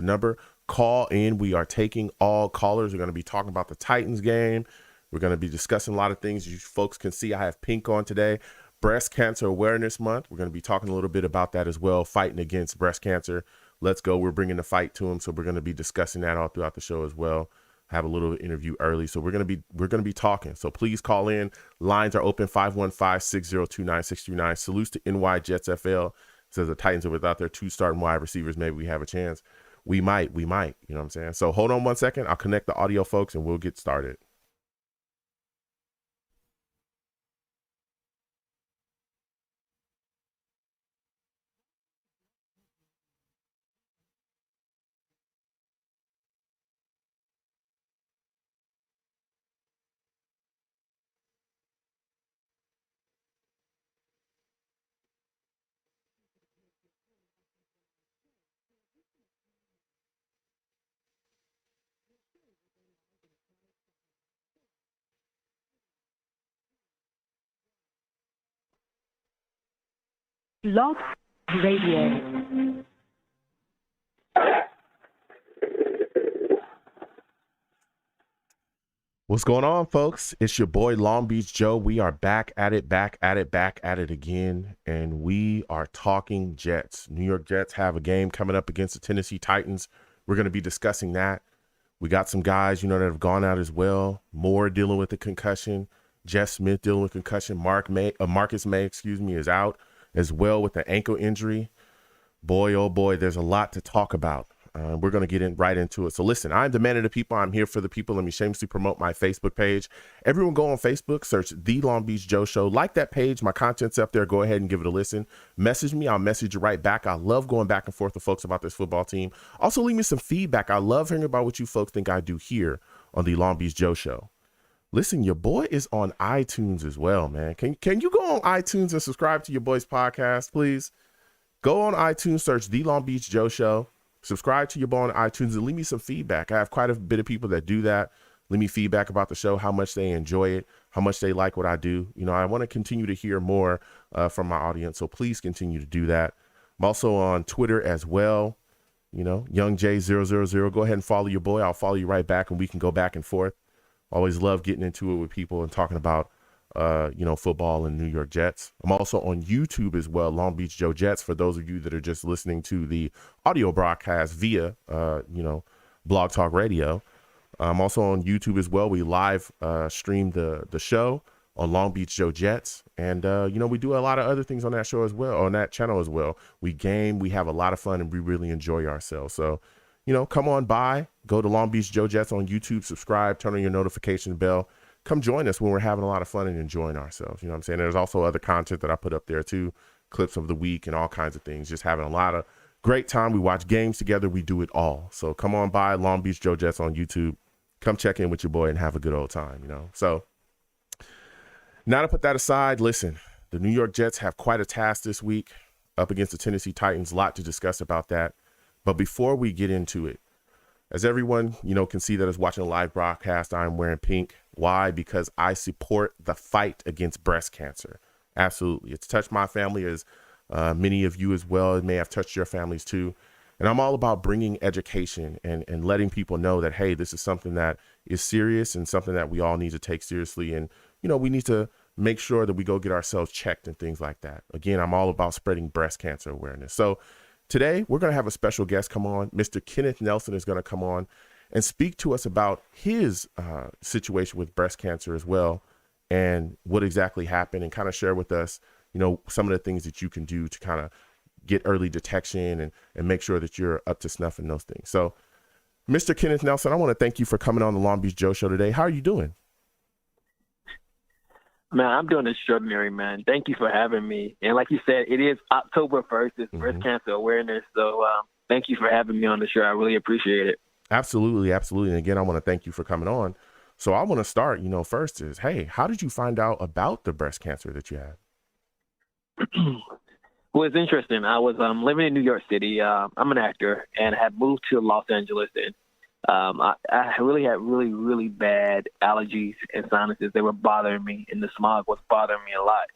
number. Call in. We are taking all callers. We're going to be talking about the Titans game. We're going to be discussing a lot of things. You folks can see I have pink on today. Breast Cancer Awareness Month. We're going to be talking a little bit about that as well, fighting against breast cancer. Let's go. We're bringing the fight to them, so we're going to be discussing that all throughout the show as well. Have a little interview early, so we're going to be talking. So please call in. Lines are open 515-602-9639. Salutes to NY Jets FL. Says the Titans are without their 2 starting wide receivers. Maybe we have a chance. We might. You know what I'm saying? So hold on 1 second. I'll connect the audio, folks, and we'll get started. Blog Radio. What's going on, folks? It's your boy Long Beach Joe. We are back at it again, and we are talking Jets. New York Jets have a game coming up against the Tennessee Titans. We're going to be discussing that. We got some guys, that have gone out as well. Moore dealing with the concussion. Jeff Smith dealing with concussion. Marcus Maye, is out as well with an ankle injury. Boy, oh boy, there's a lot to talk about. We're going to get right into it. So listen, I'm the man of the people. I'm here for the people. Let me shamelessly promote my Facebook page. Everyone go on Facebook, search The Long Beach Joe Show. Like that page. My content's up there. Go ahead and give it a listen. Message me. I'll message you right back. I love going back and forth with folks about this football team. Also, leave me some feedback. I love hearing about what you folks think I do here on The Long Beach Joe Show. Listen, your boy is on iTunes as well, man. Can you go on iTunes and subscribe to your boy's podcast, please? Go on iTunes, search The Long Beach Joe Show. Subscribe to your boy on iTunes and leave me some feedback. I have quite a bit of people that do that. Leave me feedback about the show, how much they enjoy it, how much they like what I do. I want to continue to hear more from my audience, so please continue to do that. I'm also on Twitter as well. Young J000. Go ahead and follow your boy. I'll follow you right back, and we can go back and forth. Always love getting into it with people and talking about, football and New York Jets. I'm also on YouTube as well, Long Beach Joe Jets, for those of you that are just listening to the audio broadcast via, Blog Talk Radio. I'm also on YouTube as well. We live stream the show on Long Beach Joe Jets. And, we do a lot of other things on that show as well, on that channel as well. We game, we have a lot of fun, and we really enjoy ourselves. So, come on by, go to Long Beach Joe Jets on YouTube, subscribe, turn on your notification bell. Come join us when we're having a lot of fun and enjoying ourselves. You know what I'm saying? There's also other content that I put up there too, clips of the week and all kinds of things. Just having a lot of great time. We watch games together. We do it all. So come on by, Long Beach Joe Jets on YouTube. Come check in with your boy and have a good old time, So now to put that aside, listen, the New York Jets have quite a task this week up against the Tennessee Titans. A lot to discuss about that. But before we get into it, as everyone, can see that is watching a live broadcast, I'm wearing pink. Why? Because I support the fight against breast cancer. Absolutely. It's touched my family, as many of you as well. It may have touched your families too. And I'm all about bringing education and letting people know that, hey, this is something that is serious and something that we all need to take seriously. And, we need to make sure that we go get ourselves checked and things like that. Again, I'm all about spreading breast cancer awareness. So today, we're going to have a special guest come on. Mr. Kenneth Nelson is going to come on and speak to us about his situation with breast cancer as well, and what exactly happened, and kind of share with us, some of the things that you can do to kind of get early detection and make sure that you're up to snuff in those things. So, Mr. Kenneth Nelson, I want to thank you for coming on the Long Beach Joe Show today. How are you doing? Man, I'm doing extraordinary, man. Thank you for having me. And like you said, it is October 1st. It's breast cancer awareness. So thank you for having me on the show. I really appreciate it. Absolutely. And again, I want to thank you for coming on. So I want to start, first is, hey, how did you find out about the breast cancer that you had? Well, it's interesting. I was living in New York City. I'm an actor, and I had moved to Los Angeles. And I really had really bad allergies and sinuses. They were bothering me, and the smog was bothering me a lot.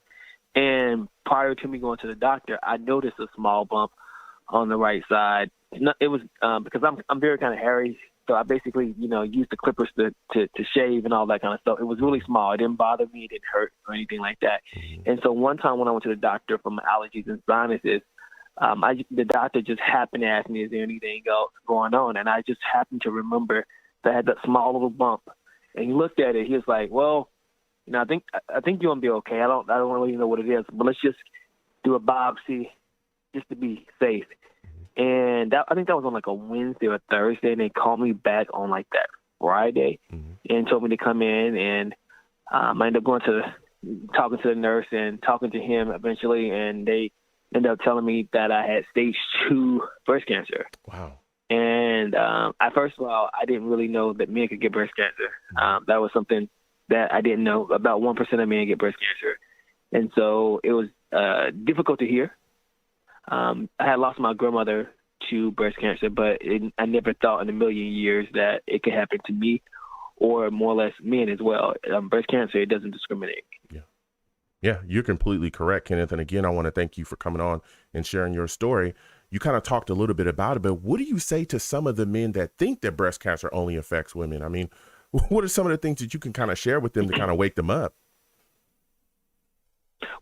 And prior to me going to the doctor, I noticed a small bump on the right side, it was because I'm very kind of hairy, so I basically used the clippers to shave and all that kind of stuff. It was really small. It didn't bother me. It didn't hurt or anything like that. And so one time when I went to the doctor for my allergies and sinuses, the doctor just happened to ask me, "Is there anything else going on?" And I just happened to remember that I had that small little bump. And he looked at it. He was like, "Well, I think you're gonna be okay. I don't really know what it is, but let's just do a biopsy just to be safe." And I think that was on like a Wednesday or Thursday, and they called me back on like that Friday and told me to come in. And I ended up talking to the nurse and talking to him eventually, and they ended up telling me that I had stage 2 breast cancer. Wow. And first of all, I didn't really know that men could get breast cancer. That was something that I didn't know. About 1% of men get breast cancer. And so it was difficult to hear. I had lost my grandmother to breast cancer, but I never thought in a million years that it could happen to me or more or less men as well. Breast cancer, it doesn't discriminate. Yeah, you're completely correct, Kenneth. And again, I want to thank you for coming on and sharing your story. You kind of talked a little bit about it, but what do you say to some of the men that think that breast cancer only affects women? I mean, what are some of the things that you can kind of share with them to kind of wake them up?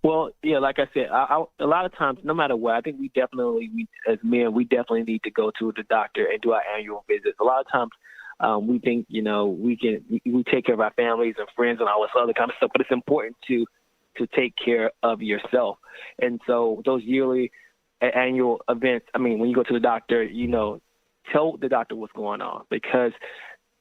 Well, yeah, like I said, a lot of times, no matter what, I think we as men, we definitely need to go to the doctor and do our annual visits. A lot of times we think, we take care of our families and friends and all this other kind of stuff, but it's important to take care of yourself. And so those yearly annual events, when you go to the doctor, tell the doctor what's going on, because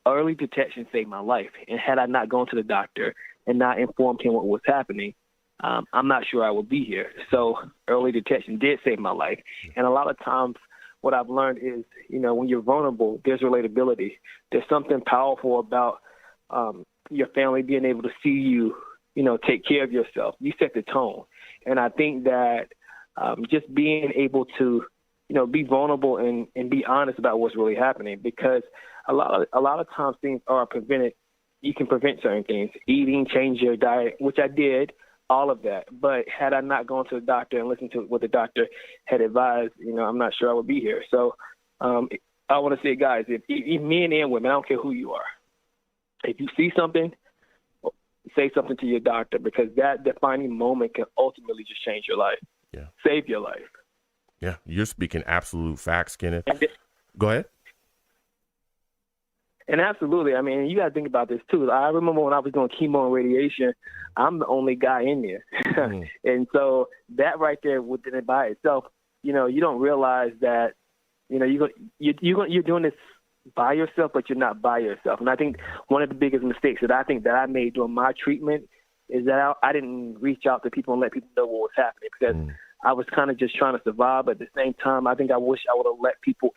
early detection saved my life. And had I not gone to the doctor and not informed him what was happening, I'm not sure I would be here. So early detection did save my life. And a lot of times what I've learned is, when you're vulnerable, there's relatability. There's something powerful about your family being able to see you, take care of yourself. You set the tone. And I think that just being able to, be vulnerable and be honest about what's really happening, because a lot of times things are prevented. You can prevent certain things, eating, change your diet, which I did, all of that. But had I not gone to the doctor and listened to what the doctor had advised, I'm not sure I would be here. So I want to say, guys, if men and women, I don't care who you are, if you see something, say something to your doctor, because that defining moment can ultimately just change your life. Yeah. Save your life. Yeah, you're speaking absolute facts, Kenneth. Go ahead. And absolutely. You got to think about this, too. I remember when I was doing chemo and radiation, I'm the only guy in there. And so that right there within it by itself, you don't realize that, you're doing this by yourself, but you're not by yourself. And I think one of the biggest mistakes that I made during my treatment is that I didn't reach out to people and let people know what was happening, because I was kind of just trying to survive. But at the same time, I think I wish I would have let people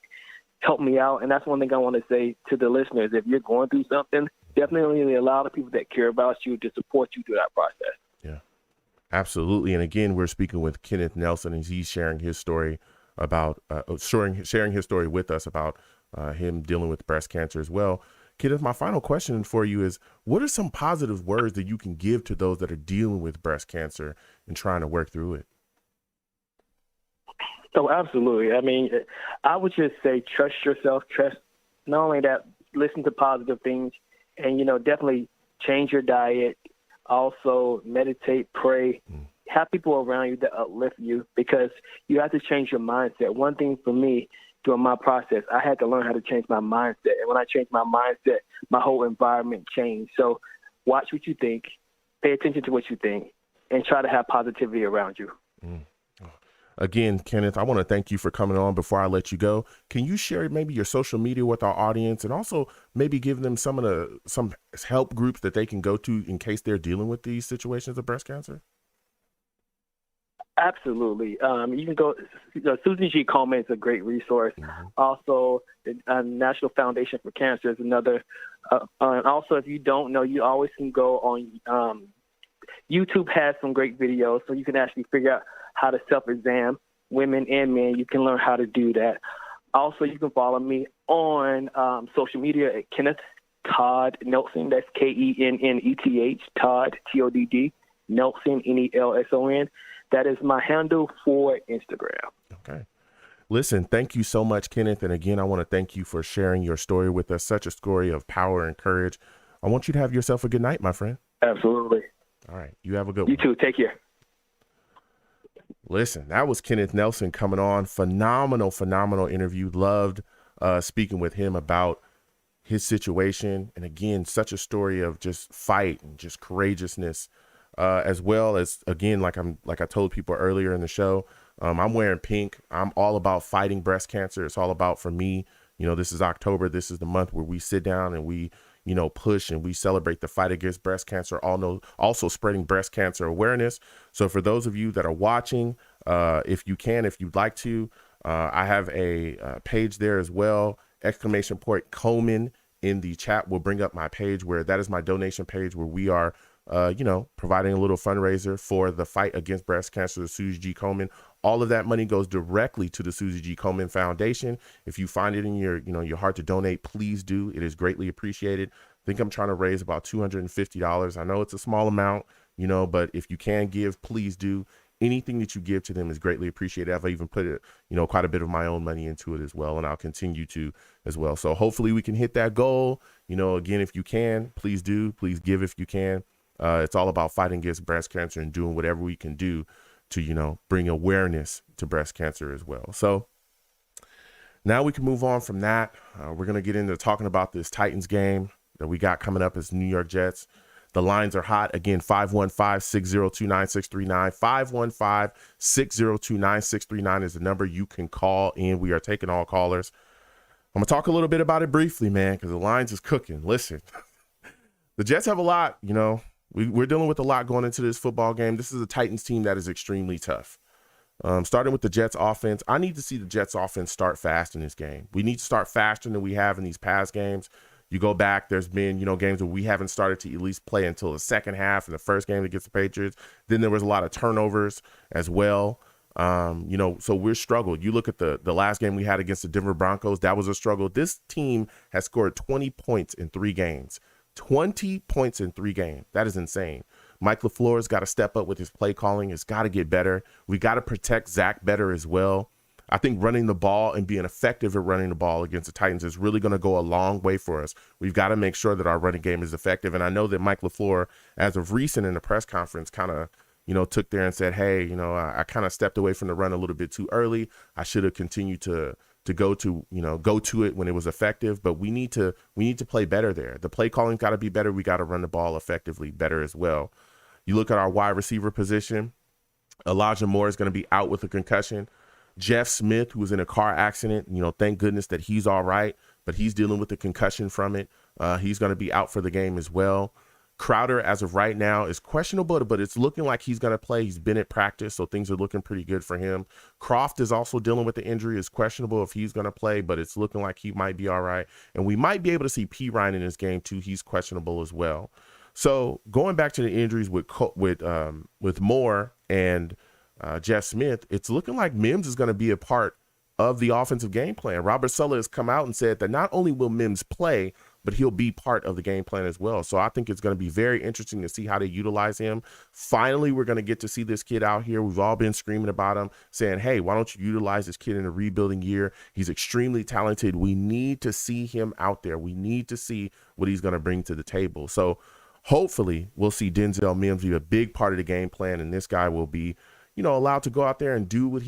help me out. And that's one thing I want to say to the listeners. If you're going through something, definitely allow the people that care about you to support you through that process. Yeah, absolutely. And again, we're speaking with Kenneth Nelson, and he's sharing his story about sharing his story with us about him dealing with breast cancer as well. Kenneth, my final question for you is, what are some positive words that you can give to those that are dealing with breast cancer and trying to work through it? Oh, absolutely. I would just say trust yourself. Trust, not only that, listen to positive things, and, definitely change your diet. Also meditate, pray, have people around you that uplift you, because you have to change your mindset. One thing for me during my process, I had to learn how to change my mindset. And when I changed my mindset, my whole environment changed. So watch what you think, pay attention to what you think, and try to have positivity around you. Again, Kenneth, I want to thank you for coming on. Before I let you go, can you share maybe your social media with our audience, and also maybe give them some help groups that they can go to in case they're dealing with these situations of breast cancer? Absolutely. You can go, Susan G. Komen is a great resource. Also, the National Foundation for Cancer is another. And also, if you don't know, you always can go on YouTube has some great videos, so you can actually figure out how to self-exam, women and men. You can learn how to do that. Also, you can follow me on social media at Kenneth Todd Nelson. That's Kenneth, Todd, Todd, Nelson, Nelson. That is my handle for Instagram. Okay. Listen, thank you so much, Kenneth. And again, I want to thank you for sharing your story with us. Such a story of power and courage. I want you to have yourself a good night, my friend. Absolutely. All right. You have a good You one. too. Take care. Listen, that was Kenneth Nelson coming on. Phenomenal interview. Loved speaking with him about his situation. And again, such a story of just fight and just courageousness, as well as, again, like I told people earlier in the show, I'm wearing pink. I'm all about fighting breast cancer. It's all about, for me, this is October. This is the month where we sit down and we, push and we celebrate the fight against breast cancer, also spreading breast cancer awareness. So for those of you that are watching, if you'd like to, I have a page there as well. ! Komen in the chat will bring up my page, where that is my donation page, where we are, providing a little fundraiser for the fight against breast cancer, the Susie G. Komen. All of that money goes directly to the Susie G. Komen Foundation. If you find it in your heart to donate, please do. It is greatly appreciated. I think I'm trying to raise about $250. I know it's a small amount, but if you can give, please do. Anything that you give to them is greatly appreciated. I've even put quite a bit of my own money into it as well, and I'll continue to as well. So hopefully we can hit that goal. Again, if you can, please do. Please give if you can. It's all about fighting against breast cancer and doing whatever we can do to, bring awareness to breast cancer as well. So now we can move on from that. We're going to get into talking about this Titans game that we got coming up as New York Jets. The lines are hot. Again, 515-602-9639. 515-602-9639 is the number you can call in. We are taking all callers. I'm going to talk a little bit about it briefly, man, because the lines is cooking. Listen, the Jets have a lot, we're dealing with a lot going into this football game. This is a Titans team that is extremely tough. Starting with the Jets offense, I need to see the Jets offense start fast in this game. We need to start faster than we have in these past games. You go back, there's been, games where we haven't started to at least play until the second half in the first game against the Patriots. Then there was a lot of turnovers as well. So we're struggled. You look at the last game we had against the Denver Broncos, that was a struggle. This team has scored 20 points in 3 games. 20 points in 3 games. That is insane. Mike LaFleur's got to step up with his play calling. It's got to get better. We got to protect Zach better as well. I think running the ball and being effective at running the ball against the Titans is really going to go a long way for us. We've got to make sure that our running game is effective. And I know that Mike LaFleur, as of recent in the press conference, kind of, took there and said, hey, I kind of stepped away from the run a little bit too early. I should have continued to go to it when it was effective, but we need to play better there. The play calling got to be better. We got to run the ball effectively better as well. You look at our wide receiver position, Elijah Moore is going to be out with a concussion. Jeff Smith, who was in a car accident, thank goodness that he's all right, but he's dealing with the concussion from it. He's going to be out for the game as well. Crowder, as of right now, is questionable, but it's looking like he's going to play. He's been at practice, so things are looking pretty good for him. Croft is also dealing with the injury. It's questionable if he's going to play, but it's looking like he might be all right. And we might be able to see P. Ryan in this game, too. He's questionable as well. So going back to the injuries with Moore and Jeff Smith, it's looking like Mims is going to be a part of the offensive game plan. Robert Saleh has come out and said that not only will Mims play, but he'll be part of the game plan as well. So I think it's going to be very interesting to see how they utilize him. Finally, we're going to get to see this kid out here. We've all been screaming about him, saying, hey, why don't you utilize this kid in a rebuilding year? He's extremely talented. We need to see him out there. We need to see what he's going to bring to the table. So hopefully we'll see Denzel Mims be a big part of the game plan, and this guy will be allowed to go out there and do what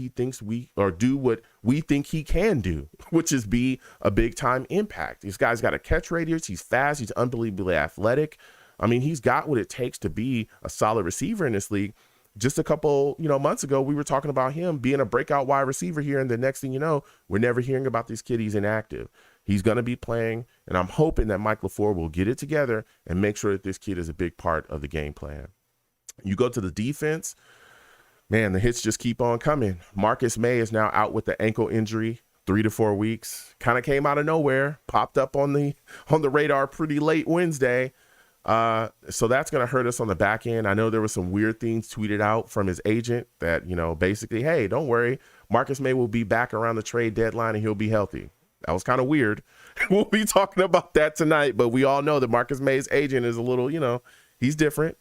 do what we think he can do, which is be a big time impact. This guy's got a catch radius. He's fast. He's unbelievably athletic. I mean, he's got what it takes to be a solid receiver in this league. Just a couple, months ago, we were talking about him being a breakout wide receiver here. And the next thing you know, we're never hearing about this kid. He's inactive. He's going to be playing. And I'm hoping that Mike LaFleur will get it together and make sure that this kid is a big part of the game plan. You go to the defense. Man, the hits just keep on coming. Marcus Maye is now out with the ankle injury, 3 to 4 weeks. Kind of came out of nowhere, popped up on the radar pretty late Wednesday. So that's going to hurt us on the back end. I know there were some weird things tweeted out from his agent that, basically, hey, don't worry. Marcus Maye will be back around the trade deadline and he'll be healthy. That was kind of weird. We'll be talking about that tonight, but we all know that Marcus Maye's agent is a little, he's different.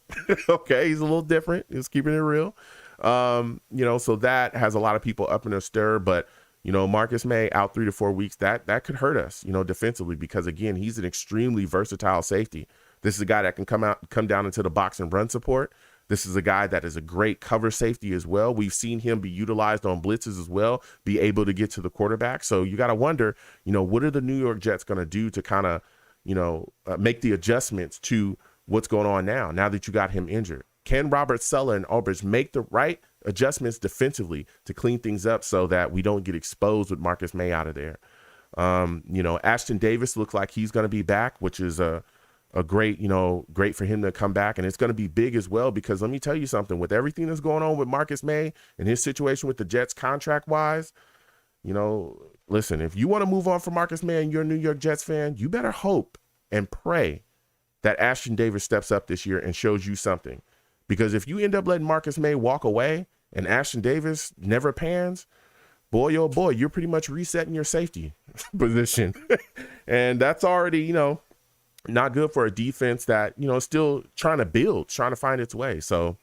Okay, he's a little different. He's keeping it real. So that has a lot of people up in a stir, but, Marcus Maye out 3 to 4 weeks, that could hurt us, defensively, because again, he's an extremely versatile safety. This is a guy that can come down into the box and run support. This is a guy that is a great cover safety as well. We've seen him be utilized on blitzes as well, be able to get to the quarterback. So you got to wonder, what are the New York Jets going to do to kind of, make the adjustments to what's going on now that you got him injured? Can Robert Saleh and Albridge make the right adjustments defensively to clean things up so that we don't get exposed with Marcus Maye out of there? Ashton Davis looks like he's going to be back, which is a great for him to come back. And it's going to be big as well, because let me tell you something, with everything that's going on with Marcus Maye and his situation with the Jets contract wise, listen, if you want to move on from Marcus Maye and you're a New York Jets fan, you better hope and pray that Ashton Davis steps up this year and shows you something. Because if you end up letting Marcus Maye walk away and Ashton Davis never pans, boy, oh boy, you're pretty much resetting your safety position. And that's already, not good for a defense that, is still trying to find its way. So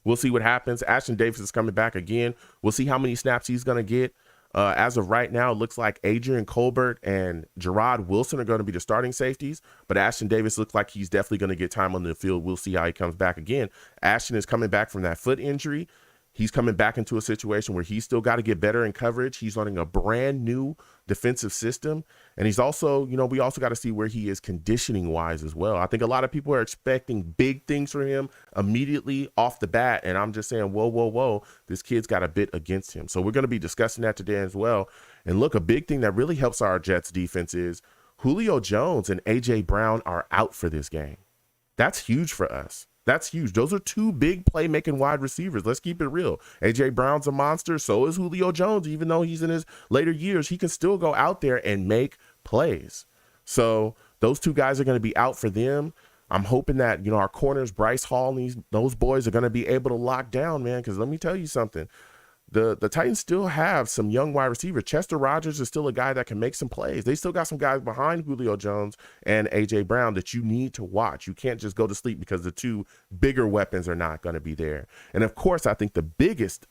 we'll see what happens. Ashton Davis is coming back again. We'll see how many snaps he's going to get. As of right now, it looks like Adrian Colbert and Gerard Wilson are going to be the starting safeties, but Ashton Davis looks like he's definitely going to get time on the field. We'll see how he comes back again. Ashton is coming back from that foot injury. He's coming back into a situation where he's still got to get better in coverage. He's learning a brand new defensive system. And he's also, we also got to see where he is conditioning wise as well. I think a lot of people are expecting big things from him immediately off the bat. And I'm just saying, whoa, this kid's got a bit against him. So we're going to be discussing that today as well. And look, a big thing that really helps our Jets defense is Julio Jones and A.J. Brown are out for this game. That's huge for us. That's huge. Those are two big playmaking wide receivers. Let's keep it real. A.J. Brown's a monster. So is Julio Jones. Even though he's in his later years, he can still go out there and make plays. So those two guys are going to be out for them. I'm hoping that, our corners, Bryce Hall, and those boys are going to be able to lock down, man, because let me tell you something. The Titans still have some young wide receivers. Chester Rogers is still a guy that can make some plays. They still got some guys behind Julio Jones and A.J. Brown that you need to watch. You can't just go to sleep because the two bigger weapons are not going to be there. And, of course, I think the biggest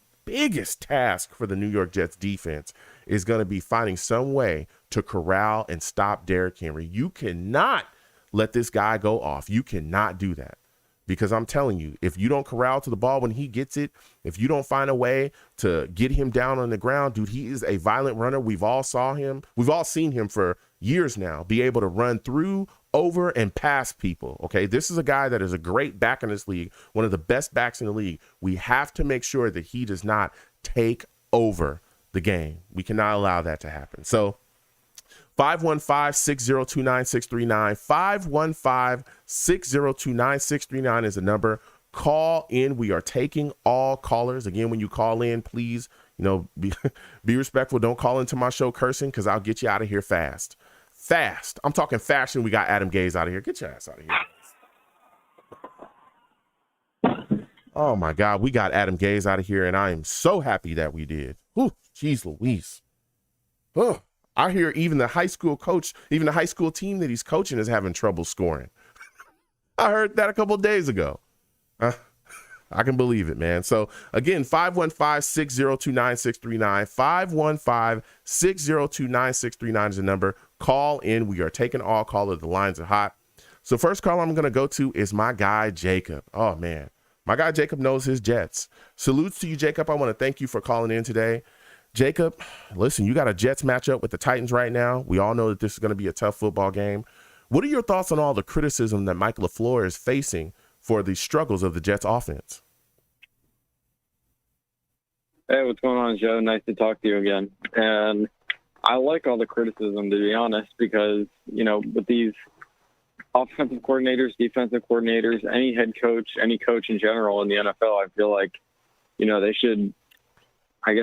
task for the New York Jets defense is going to be finding some way to corral and stop Derrick Henry. You cannot let this guy go off. You cannot do that. Because I'm telling you, if you don't corral to the ball when he gets it, if you don't find a way to get him down on the ground, dude, he is a violent runner. We've all seen him for years now be able to run through, over, and past people. Okay, this is a guy that is a great back in this league, one of the best backs in the league. We have to make sure that he does not take over the game. We cannot allow that to happen. So 515-602-9639. 515-602-9639 is the number. Call in. We are taking all callers. Again, when you call in, please, be respectful. Don't call into my show cursing, because I'll get you out of here fast. Fast. I'm talking fashion. We got Adam Gase out of here. Get your ass out of here. Oh, my God. We got Adam Gase out of here, and I am so happy that we did. Whew, jeez Louise. Oh. I hear even the high school team that he's coaching is having trouble scoring. I heard that a couple of days ago. I can believe it, man. So, again, 515-602-9639. 515-602-9639 is the number. Call in. We are taking all callers. The lines are hot. So, first call I'm going to go to is my guy, Jacob. Oh, man. My guy, Jacob, knows his Jets. Salutes to you, Jacob. I want to thank you for calling in today. Jacob, listen, you got a Jets matchup with the Titans right now. We all know that this is going to be a tough football game. What are your thoughts on all the criticism that Mike LaFleur is facing for the struggles of the Jets offense? Hey, what's going on, Joe? Nice to talk to you again. And I like all the criticism, to be honest, because, with these offensive coordinators, defensive coordinators, any head coach, any coach in general in the NFL, I feel like,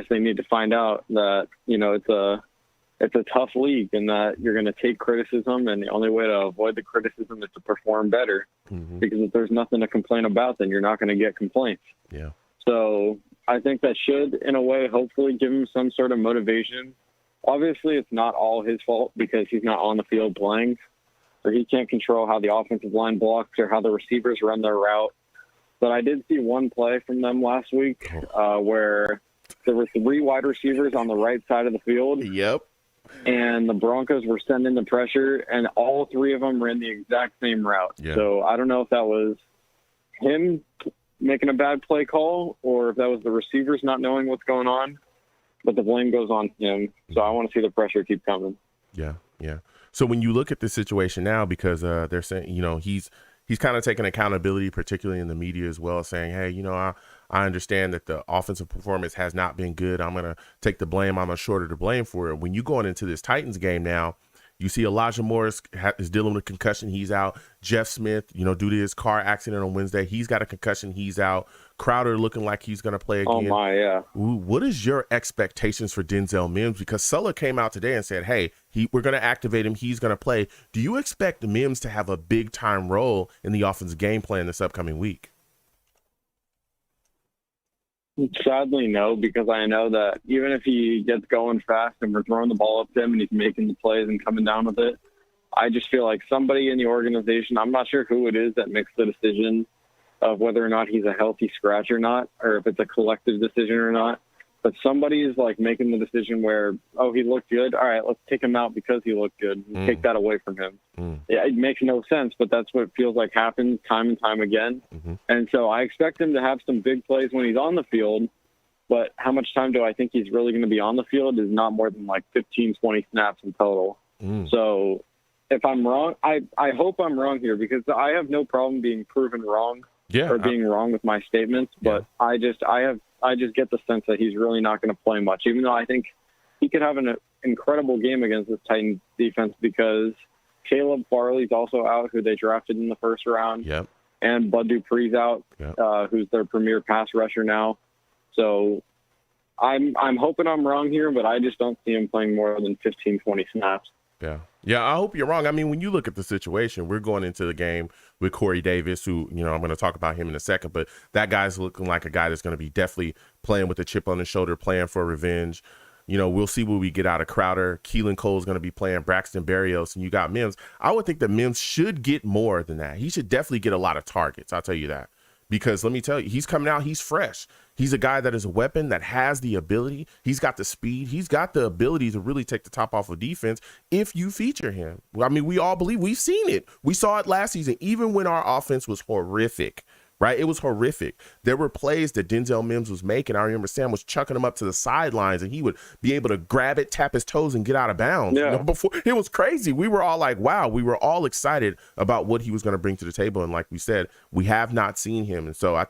they need to find out that, it's a tough league and that you're going to take criticism, and the only way to avoid the criticism is to perform better. Mm-hmm. Because if there's nothing to complain about, then you're not going to get complaints. Yeah. So I think that should, in a way, hopefully give him some sort of motivation. Obviously, it's not all his fault because he's not on the field playing. So he can't control how the offensive line blocks or how the receivers run their route. But I did see one play from them last week where there were 3 wide receivers on the right side of the field. Yep. And the Broncos were sending the pressure, and all 3 of them ran the exact same route. Yeah. So I don't know if that was him making a bad play call or if that was the receivers not knowing what's going on, but the blame goes on him. So I want to see the pressure keep coming. Yeah, yeah. So when you look at the situation now, because they're saying, he's kind of taking accountability, particularly in the media as well, saying, hey, I understand that the offensive performance has not been good. I'm going to take the blame. I'm a shorter to blame for it. When you going into this Titans game now, you see Elijah Morris is dealing with a concussion. He's out. Jeff Smith, due to his car accident on Wednesday, he's got a concussion. He's out. Crowder looking like he's going to play again. Oh, my, yeah. What is your expectations for Denzel Mims? Because Sulla came out today and said, hey, we're going to activate him. He's going to play. Do you expect Mims to have a big-time role in the offensive game plan this upcoming week? Sadly, no, because I know that even if he gets going fast and we're throwing the ball up to him and he's making the plays and coming down with it, I just feel like somebody in the organization, I'm not sure who it is that makes the decision of whether or not he's a healthy scratch or not, or if it's a collective decision or not. But somebody is like making the decision where, oh, he looked good. All right, let's take him out because he looked good. Take that away from him. Yeah, it makes no sense, but that's what it feels like happens time and time again. And so I expect him to have some big plays when he's on the field, but how much time do I think he's really going to be on the field is not more than like 15, 20 snaps in total. So if I'm wrong, I hope I'm wrong here because I have no problem being proven wrong or being wrong with my statements, but I just get the sense that he's really not going to play much, even though I think he could have an incredible game against this Titans defense because Caleb Farley's also out, who they drafted in the first round, and Bud Dupree's out, who's their premier pass rusher now. So I'm hoping I'm wrong here, but I just don't see him playing more than 15, 20 snaps. Yeah, I hope you're wrong. I mean, when you look at the situation, we're going into the game with Corey Davis, who, I'm going to talk about him in a second, but that guy's looking like a guy that's going to be definitely playing with a chip on his shoulder, playing for revenge. We'll see what we get out of Crowder. Keelan Cole's going to be playing Braxton Berrios, and you got Mims. I would think that Mims should get more than that. He should definitely get a lot of targets. I'll tell you that. Because let me tell you, he's coming out, he's fresh. He's a guy that is a weapon that has the ability. He's got the speed. He's got the ability to really take the top off of defense if you feature him. I mean, we all believe we've seen it. We saw it last season, even when our offense was horrific. Right? It was horrific. There were plays that Denzel Mims was making. I remember Sam was chucking him up to the sidelines and he would be able to grab it, tap his toes, and get out of bounds. Before it was crazy. We were all like, wow, we were all excited about what he was going to bring to the table. And like we said, we have not seen him. And so I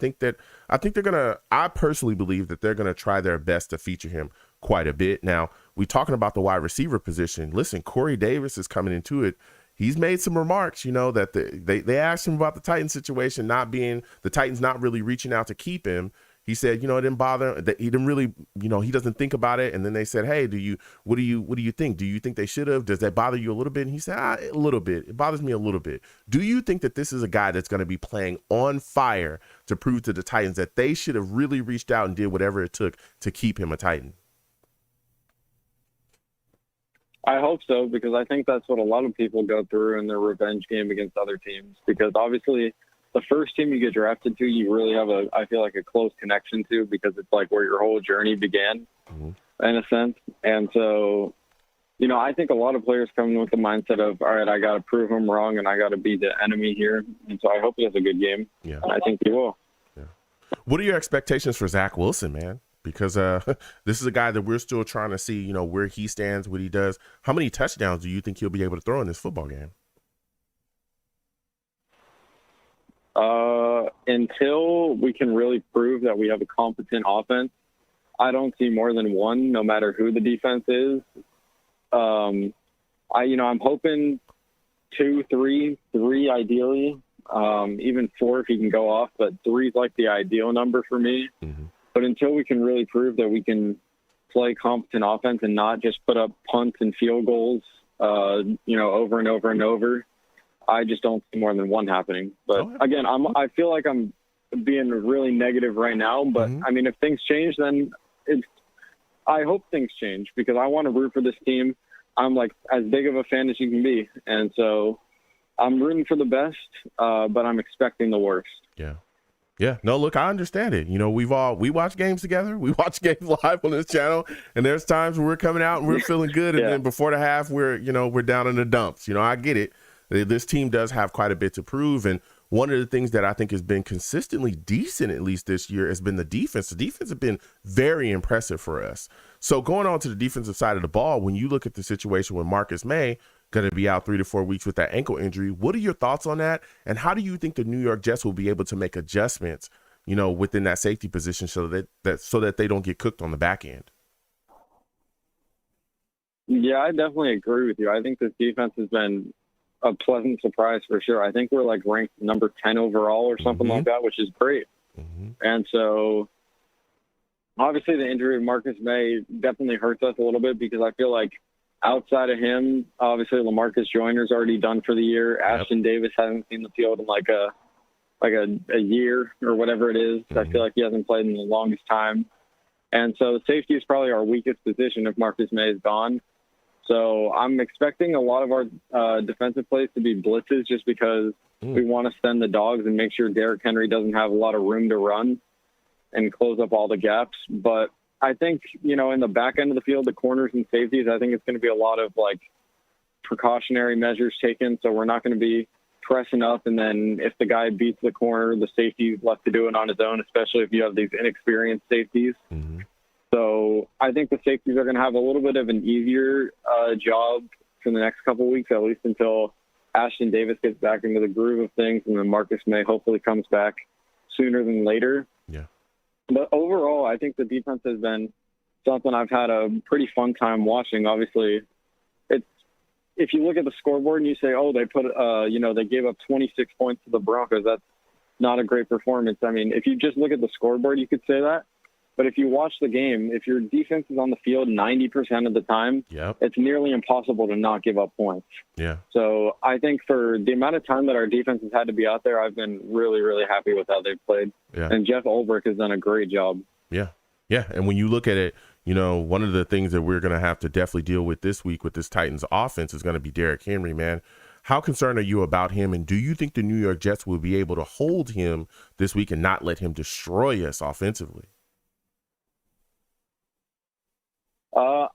personally believe that they're going to try their best to feature him quite a bit. Now, we're talking about the wide receiver position. Listen, Corey Davis is coming into it. He's made some remarks, that they asked him about the Titans situation the Titans not really reaching out to keep him. He said, it didn't bother that he didn't really, he doesn't think about it. And then they said, hey, what do you think? Do you think they should have? Does that bother you a little bit? And he said, a little bit. It bothers me a little bit. Do you think that this is a guy that's going to be playing on fire to prove to the Titans that they should have really reached out and did whatever it took to keep him a Titan? I hope so, because I think that's what a lot of people go through in their revenge game against other teams. Because obviously, the first team you get drafted to, you really have I feel like a close connection to, because it's like where your whole journey began, in a sense. And so, I think a lot of players come in with the mindset of, all right, I got to prove him wrong and I got to be the enemy here. And so I hope he has a good game. Yeah. And I think he will. Yeah. What are your expectations for Zach Wilson, man? Because this is a guy that we're still trying to see, where he stands, what he does. How many touchdowns do you think he'll be able to throw in this football game? Until we can really prove that we have a competent offense, I don't see more than one, no matter who the defense is. I'm hoping 2, 3 ideally, even 4 if he can go off, but 3 is like the ideal number for me. But until we can really prove that we can play competent offense and not just put up punts and field goals, over and over and over, I just don't see more than one happening. But again, I feel like I'm being really negative right now. But I mean, if things change, then I hope things change, because I want to root for this team. I'm like as big of a fan as you can be, and so I'm rooting for the best, but I'm expecting the worst. Yeah, no, look, I understand it. We watch games together. We watch games live on this channel, and there's times where we're coming out and we're feeling good, and then before the half, we're down in the dumps. I get it. This team does have quite a bit to prove, and one of the things that I think has been consistently decent, at least this year, has been the defense. The defense has been very impressive for us. So going on to the defensive side of the ball, when you look at the situation with Marcus Maye going to be out 3 to 4 weeks with that ankle injury, what are your thoughts on that? And how do you think the New York Jets will be able to make adjustments, within that safety position so that they don't get cooked on the back end? Yeah, I definitely agree with you. I think this defense has been a pleasant surprise for sure. I think we're ranked number 10 overall or something like that, which is great. And so obviously the injury of Marcus Maye definitely hurts us a little bit because I feel like outside of him, obviously LaMarcus Joyner's already done for the year. Yep. Ashton Davis hasn't seen the field in a year or whatever it is. I feel like he hasn't played in the longest time. And so safety is probably our weakest position if Marcus Maye is gone. So I'm expecting a lot of our defensive plays to be blitzes just because we want to send the dogs and make sure Derrick Henry doesn't have a lot of room to run and close up all the gaps. But I think, in the back end of the field, the corners and safeties, I think it's going to be a lot of precautionary measures taken. So we're not going to be pressing up. And then if the guy beats the corner, the safety's left to do it on his own, especially if you have these inexperienced safeties. So I think the safeties are going to have a little bit of an easier job for the next couple of weeks, at least until Ashton Davis gets back into the groove of things, and then Marcus Maye hopefully comes back sooner than later. Yeah. But overall, I think the defense has been something I've had a pretty fun time watching. Obviously, if you look at the scoreboard and you say, oh, they gave up 26 points to the Broncos, that's not a great performance. I mean, if you just look at the scoreboard, you could say that. But if you watch the game, if your defense is on the field 90% of the time, it's nearly impossible to not give up points. Yeah. So I think for the amount of time that our defense has had to be out there, I've been really, really happy with how they've played. Yeah. And Jeff Ulbrich has done a great job. Yeah. Yeah. And when you look at it, one of the things that we're going to have to definitely deal with this week with this Titans offense is going to be Derrick Henry, man. How concerned are you about him? And do you think the New York Jets will be able to hold him this week and not let him destroy us offensively?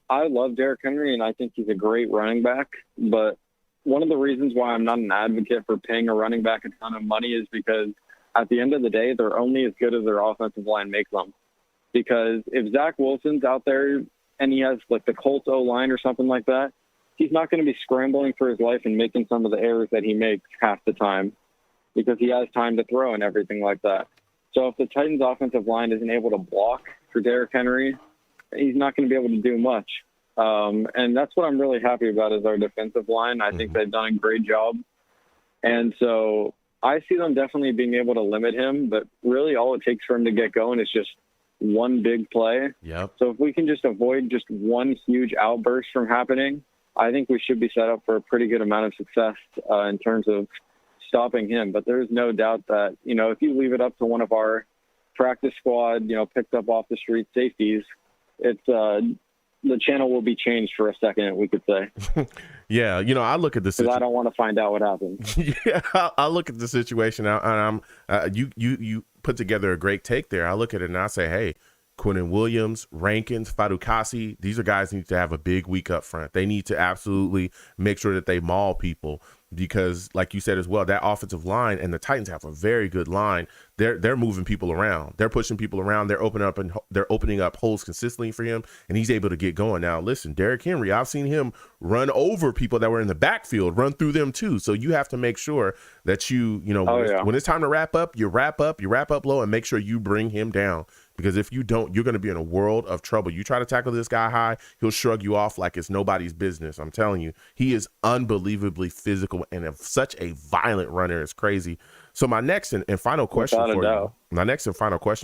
I love Derrick Henry, and I think he's a great running back. But one of the reasons why I'm not an advocate for paying a running back a ton of money is because at the end of the day, they're only as good as their offensive line makes them. Because if Zach Wilson's out there and he has the Colts O-line or something like that, he's not going to be scrambling for his life and making some of the errors that he makes half the time because he has time to throw and everything like that. So if the Titans offensive line isn't able to block for Derrick Henry, he's not going to be able to do much. And that's what I'm really happy about is our defensive line. I think they've done a great job. And so I see them definitely being able to limit him, but really all it takes for him to get going is just one big play. Yep. So if we can just avoid just one huge outburst from happening, I think we should be set up for a pretty good amount of success in terms of stopping him. But there's no doubt that, if you leave it up to one of our practice squad, picked up off the street safeties, it's the channel will be changed for a second, we could say. Yeah, I look at this because I don't want to find out what happens. Yeah, I look at the situation and I'm you put together a great take there. I look at it and I say, hey, Quinnen Williams, Rankins, Fadukasi, these are guys who need to have a big week up front. They need to absolutely make sure that they maul people because, like you said as well, that offensive line and the Titans have a very good line. They're moving people around. They're pushing people around. They're opening up holes consistently for him, and he's able to get going. Now, listen, Derrick Henry, I've seen him run over people that were in the backfield, run through them too. So you have to make sure that when it's time to wrap up, you wrap up low, and make sure you bring him down. Because if you don't, you're going to be in a world of trouble. You try to tackle this guy high, he'll shrug you off like it's nobody's business. I'm telling you, he is unbelievably physical and such a violent runner. It's crazy. So my next and final question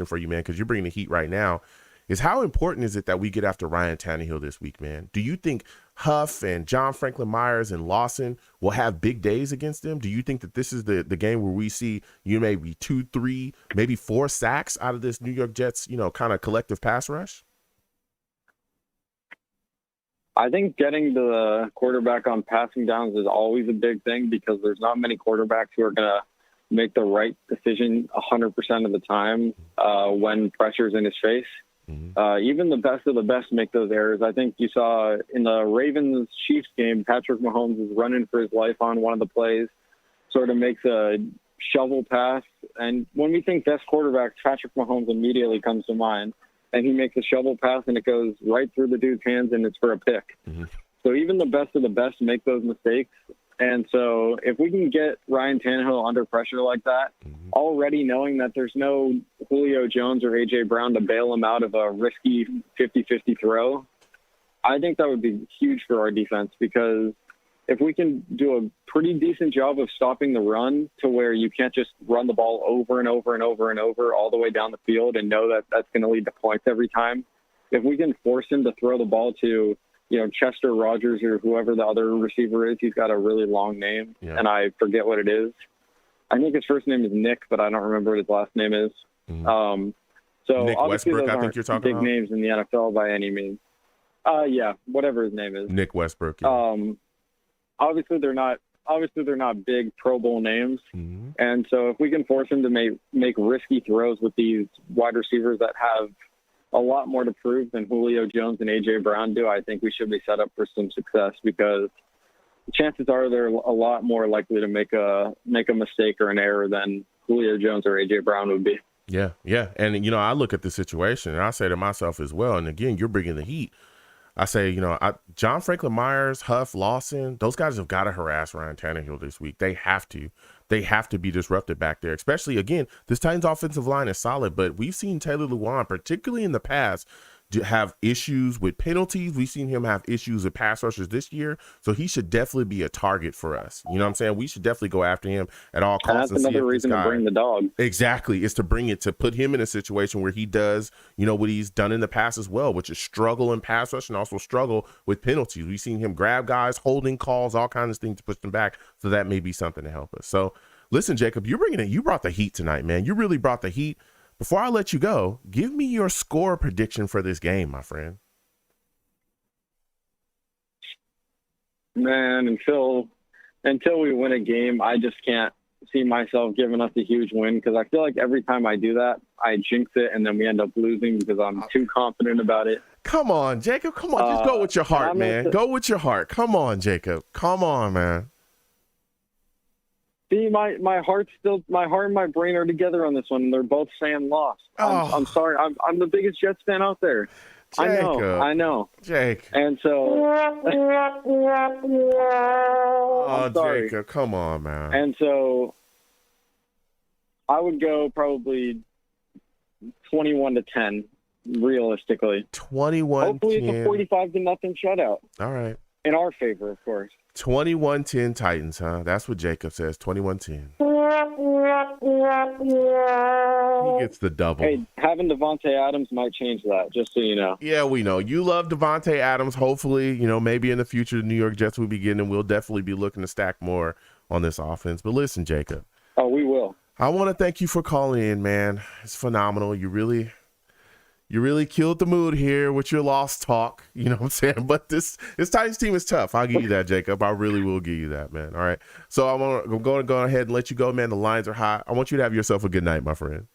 for you, man, because you're bringing the heat right now, is how important is it that we get after Ryan Tannehill this week, man? Do you think Huff and John Franklin Myers and Lawson will have big days against them? Do you think that this is the game where we see maybe 2, 3, maybe 4 sacks out of this New York Jets, kind of collective pass rush? I think getting the quarterback on passing downs is always a big thing because there's not many quarterbacks who are going to, make the right decision 100% of the time when pressure's in his face. Even the best of the best make those errors. I think you saw in the Ravens-Chiefs game, Patrick Mahomes is running for his life on one of the plays, sort of makes a shovel pass. And when we think best quarterbacks, Patrick Mahomes immediately comes to mind. And he makes a shovel pass, and it goes right through the dude's hands, and it's for a pick. So even the best of the best make those mistakes. And so if we can get Ryan Tannehill under pressure like that, already knowing that there's no Julio Jones or A.J. Brown to bail him out of a risky 50-50 throw, I think that would be huge for our defense, because if we can do a pretty decent job of stopping the run to where you can't just run the ball over and over and over and over all the way down the field and know that that's going to lead to points every time, if we can force him to throw the ball to, Chester Rogers or whoever the other receiver is, he's got a really long name, and I forget what it is. I think his first name is Nick, but I don't remember what his last name is. So Nick obviously Westbrook, those I think you're talking big about. names in the NFL by any means. Yeah, whatever his name is. Nick Westbrook. Yeah. Obviously they're not big Pro Bowl names. And so if we can force him to make risky throws with these wide receivers that have a lot more to prove than Julio Jones and A.J. Brown do, I think we should be set up for some success, because chances are they're a lot more likely to make a mistake or an error than Julio Jones or A.J. Brown would be. Yeah. And, I look at the situation, and I say to myself as well, and again, you're bringing the heat. I say, John Franklin Myers, Huff, Lawson, those guys have got to harass Ryan Tannehill this week. They have to. They have to be disrupted back there, especially, again, this Titans offensive line is solid, but we've seen Taylor Lewan, particularly in the past, have issues with penalties. We've seen him have issues with pass rushers this year, so he should definitely be a target for us. You know what I'm saying? We should definitely go after him at all costs. And that's another reason to bring the dog. Exactly, is to bring it, to put him in a situation where he does, what he's done in the past as well, which is struggle in pass rush and also struggle with penalties. We've seen him grab guys, holding calls, all kinds of things to push them back, so that may be something to help us. So, listen, Jacob, you're bringing it. You brought the heat tonight, man. You really brought the heat. Before I let you go, give me your score prediction for this game, my friend. Man, until we win a game, I just can't see myself giving us a huge win, because I feel like every time I do that, I jinx it, and then we end up losing because I'm too confident about it. Come on, Jacob. Come on. Just go with your heart, man. Go with your heart. Come on, Jacob. Come on, man. See, my heart and my brain are together on this one. They're both saying loss. I'm sorry. I'm the biggest Jets fan out there. Jacob. I know. Jake. And so, Jacob, come on, man. And so, I would go probably 21-10, realistically. 21-10. Hopefully, it's a 45-0 shutout. All right. In our favor, of course. 21-10 Titans, huh? That's what Jacob says. 21-10. He gets the double. Hey, having Devontae Adams might change that, just so you know. Yeah, we know. You love Devontae Adams. Hopefully, maybe in the future the New York Jets will be getting, and we'll definitely be looking to stack more on this offense. But listen, Jacob. Oh, we will. I want to thank you for calling in, man. It's phenomenal. You really killed the mood here with your lost talk. You know what I'm saying? But this Titans team is tough. I'll give you that, Jacob. I really will give you that, man. All right. So I'm going to go ahead and let you go, man. The lines are hot. I want you to have yourself a good night, my friend.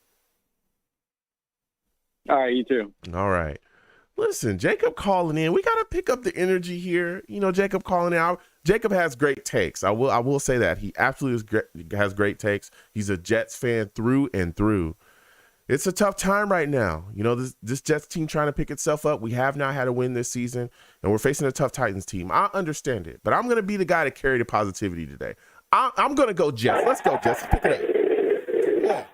All right, you too. All right. Listen, Jacob calling in. We got to pick up the energy here. Jacob calling in. Jacob has great takes. I will say that. He absolutely has great takes. He's a Jets fan through and through. It's a tough time right now. This Jets team trying to pick itself up. We have now had a win this season, and we're facing a tough Titans team. I understand it, but I'm going to be the guy to carry the positivity today. I'm going to go Jets. Let's go, Jets. Let's pick it up. Yeah.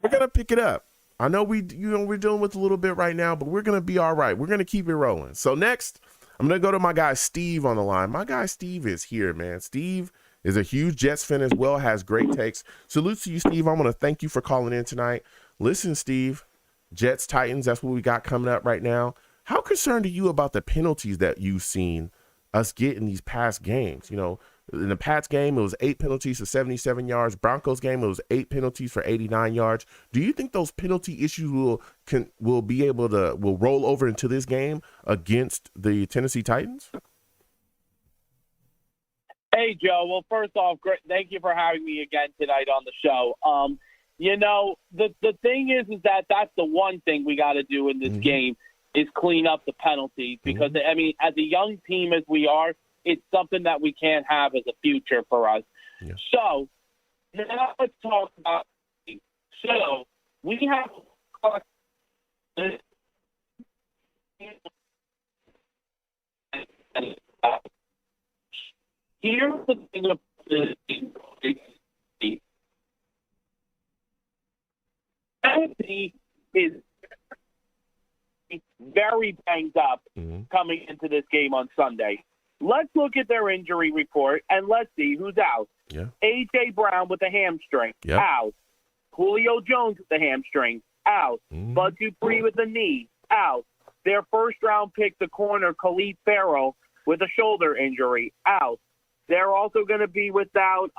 We're going to pick it up. I know we're dealing with a little bit right now, but we're going to be all right. We're going to keep it rolling. So next, I'm going to go to my guy Steve on the line. My guy Steve is here, man. Steve is a huge Jets fan as well, has great takes. Salute to you, Steve. I want to thank you for calling in tonight. Listen, Steve, Jets, Titans, that's what we got coming up right now. How concerned are you about the penalties that you've seen us get in these past games? In the Pats game, it was 8 penalties for 77 yards. Broncos game, it was 8 penalties for 89 yards. Do you think those penalty issues will roll over into this game against the Tennessee Titans? Hey, Joe. Well, first off, great. Thank you for having me again tonight on the show. The thing is that that's the one thing we got to do in this game is clean up the penalties because, I mean, as a young team as we are, it's something that we can't have as a future for us. Yeah. So now let's talk about – so we have – here's the thing about this. Tennessee is very banged up coming into this game on Sunday. Let's look at their injury report, and let's see who's out. Yeah. A.J. Brown with a hamstring, out. Julio Jones with the hamstring, out. Bud Dupree with the knee, out. Their first-round pick, the corner, Khalid Farrell, with a shoulder injury, out. They're also going to be without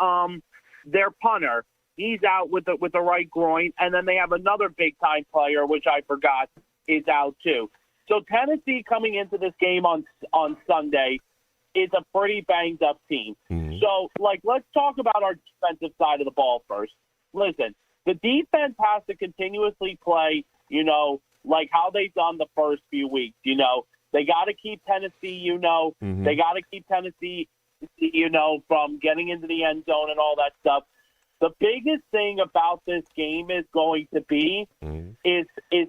their punter. He's out with the right groin. And then they have another big-time player, which I forgot, is out too. So Tennessee coming into this game on Sunday is a pretty banged-up team. So, let's talk about our defensive side of the ball first. Listen, the defense has to continuously play, like how they've done the first few weeks. They got to keep Tennessee, they got to keep Tennessee, from getting into the end zone and all that stuff. The biggest thing about this game is going to be is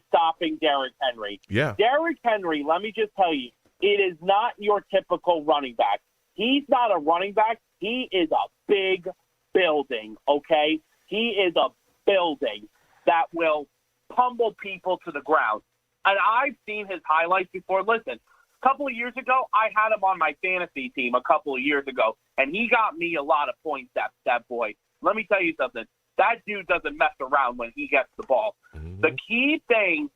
stopping Derrick Henry. Yeah. Derrick Henry, let me just tell you, it is not your typical running back. He's not a running back. He is a big building, okay? He is a building that will pummel people to the ground. And I've seen his highlights before. Listen, a couple of years ago, I had him on my fantasy team a couple of years ago, and he got me a lot of points, that boy. Let me tell you something. That dude doesn't mess around when he gets the ball. The key thing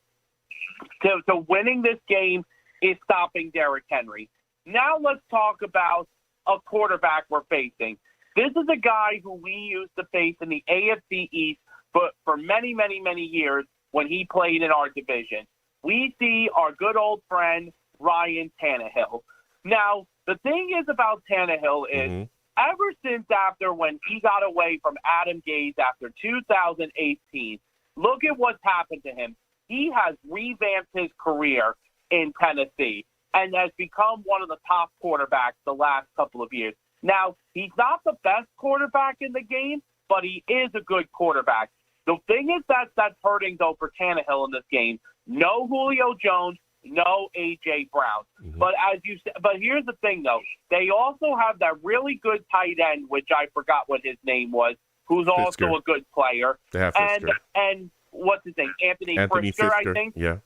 to winning this game is stopping Derrick Henry. Now let's talk about a quarterback we're facing. This is a guy who we used to face in the AFC East for many, many, many years when he played in our division. We see our good old friend, Ryan Tannehill. Now, the thing is about Tannehill is ever since after when he got away from Adam Gase after 2018, look at what's happened to him. He has revamped his career in Tennessee and has become one of the top quarterbacks the last couple of years. Now, he's not the best quarterback in the game, but he is a good quarterback. The thing is that's hurting, though, for Tannehill in this game. No Julio Jones, no A.J. Brown. But here's the thing, though. They also have that really good tight end, which I forgot what his name was, who's Fisker. also a good player. They have Fisker. And what's his name? Anthony Fisker, I think? Yeah,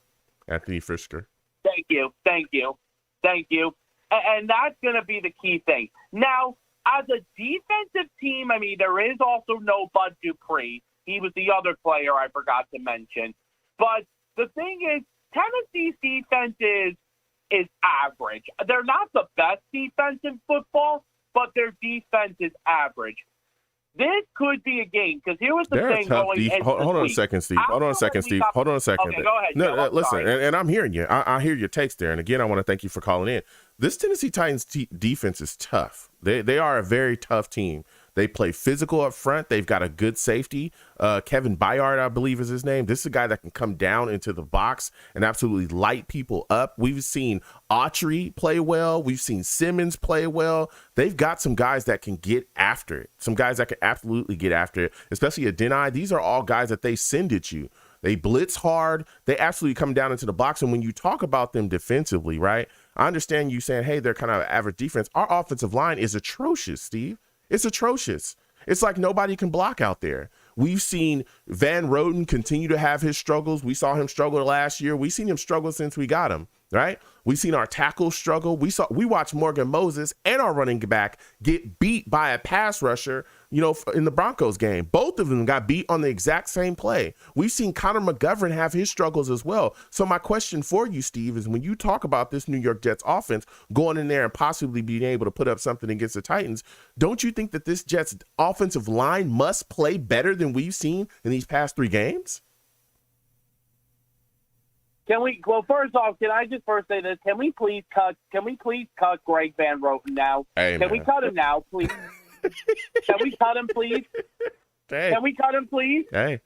Anthony Fisker. Thank you. And that's going to be the key thing. Now, as a defensive team, I mean, there is also no Bud Dupree. He was the other player I forgot to mention. But the thing is, Tennessee's defense is average. They're not the best defense in football, but their defense is average. This could be a game because here was the thing going into Hold on a second, Steve. Hold on a second. Okay, go ahead. No, listen, and I'm hearing you. I hear your takes there. And again, I want to thank you for calling in. This Tennessee Titans defense is tough. They are a very tough team. They play physical up front. They've got a good safety. Kevin Byard, I believe is his name. This is a guy that can come down into the box and absolutely light people up. We've seen Autry play well. We've seen Simmons play well. They've got some guys that can get after it. Some guys that can absolutely get after it, especially Adeni. These are all guys that they send at you. They blitz hard. They absolutely come down into the box. And when you talk about them defensively, right, I understand you saying, hey, they're kind of average defense. Our offensive line is atrocious, Steve. It's atrocious. It's like nobody can block out there. We've seen Van Roten continue to have his struggles. We saw him struggle last year. We've seen him struggle since we got him, right? We've seen our tackles struggle. We watched Morgan Moses and our running back get beat by a pass rusher, in the Broncos game. Both of them got beat on the exact same play. We've seen Connor McGovern have his struggles as well. So my question for you, Steve, is when you talk about this New York Jets offense going in there and possibly being able to put up something against the Titans, don't you think that this Jets offensive line must play better than we've seen in these past 3 games? Well, first off, can I just first say this? Can we please cut Greg Van Roten now? Hey, can we cut him now, please? Can we cut him, please? Hey. Can we cut him, please? Hey.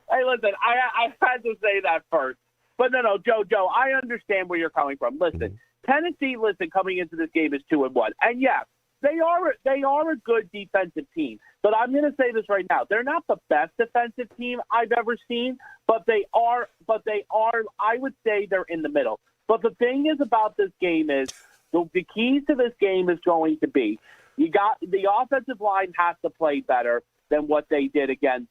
Hey, listen, I had to say that first. But no, Joe, I understand where you're coming from. Listen, Tennessee, coming into this game is 2-1. And yeah, they are a good defensive team. But I'm going to say this right now. They're not the best defensive team I've ever seen, but they are, I would say they're in the middle. But the thing is about this game is the keys to this game is going to be the offensive line has to play better than what they did against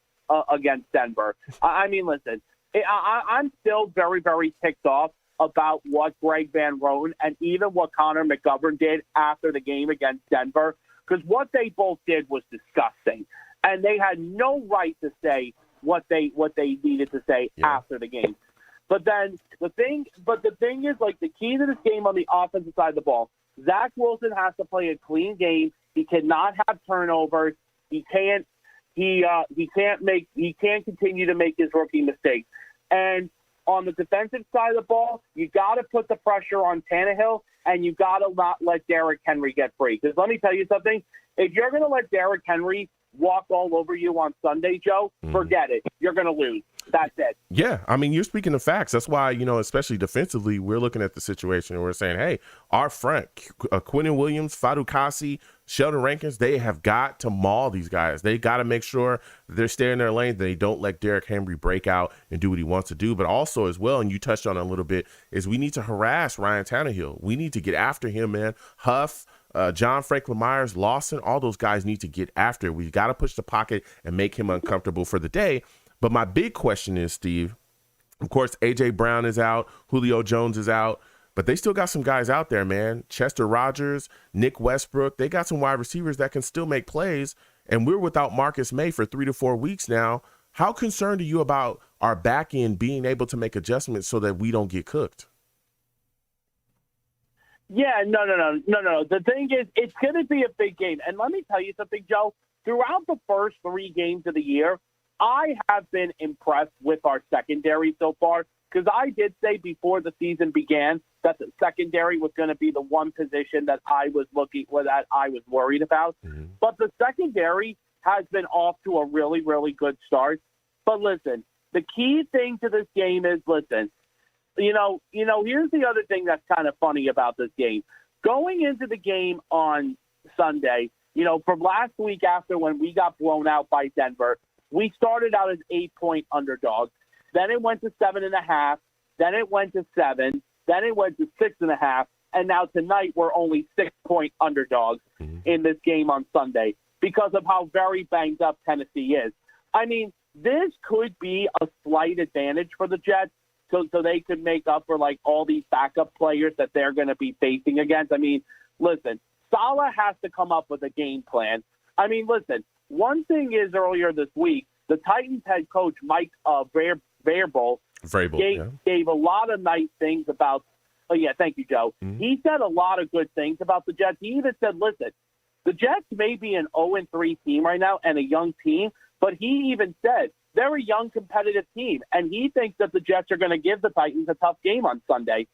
Denver. I mean, listen, I'm still very, very ticked off about what Greg Van Roten and even what Connor McGovern did after the game against Denver, because what they both did was disgusting, and they had no right to say what they needed to say after the game. But then the thing is, the key to this game on the offensive side of the ball, Zach Wilson has to play a clean game. He cannot have turnovers. He can't continue to make his rookie mistakes. And on the defensive side of the ball, you got to put the pressure on Tannehill, and you got to not let Derrick Henry get free. Because let me tell you something. If you're going to let Derrick Henry walk all over you on Sunday, Joe, forget it. You're going to lose. That's it. Yeah, I mean, you're speaking of facts. That's why, especially defensively, we're looking at the situation and we're saying, hey, our front, Quinnen Williams, Fadu Kasi, Sheldon Rankins, they have got to maul these guys. They got to make sure they're staying in their lane. They don't let Derrick Henry break out and do what he wants to do. But also as well, and you touched on it a little bit, is we need to harass Ryan Tannehill. We need to get after him, man. Huff, John Franklin Myers, Lawson, all those guys need to get after it. We've got to push the pocket and make him uncomfortable for the day. But my big question is, Steve, of course, A.J. Brown is out, Julio Jones is out, but they still got some guys out there, man. Chester Rogers, Nick Westbrook, they got some wide receivers that can still make plays, and we're without Marcus Maye for 3 to 4 weeks now. How concerned are you about our back end being able to make adjustments so that we don't get cooked? Yeah, no. The thing is, it's going to be a big game. And let me tell you something, Joe. Throughout the first 3 games of the year, I have been impressed with our secondary so far, because I did say before the season began that the secondary was going to be the one position that I was worried about. Mm-hmm. But the secondary has been off to a really, really good start. But listen, the key thing to this game is, here's the other thing that's kind of funny about this game. Going into the game on Sunday, from last week after when we got blown out by Denver, we started out as 8-point underdogs. Then it went to 7.5. Then it went to 7. Then it went to 6.5. And now tonight we're only 6-point underdogs in this game on Sunday because of how very banged up Tennessee is. I mean, this could be a slight advantage for the Jets, so they could make up for all these backup players that they're going to be facing against. I mean, listen, Saleh has to come up with a game plan. I mean, listen, one thing is earlier this week, the Titans head coach Mike Vrabel gave a lot of nice things about – oh, yeah, thank you, Joe. Mm-hmm. He said a lot of good things about the Jets. He even said, listen, the Jets may be an 0-3 team right now and a young team, but he even said they're a young, competitive team, and he thinks that the Jets are going to give the Titans a tough game on Sunday.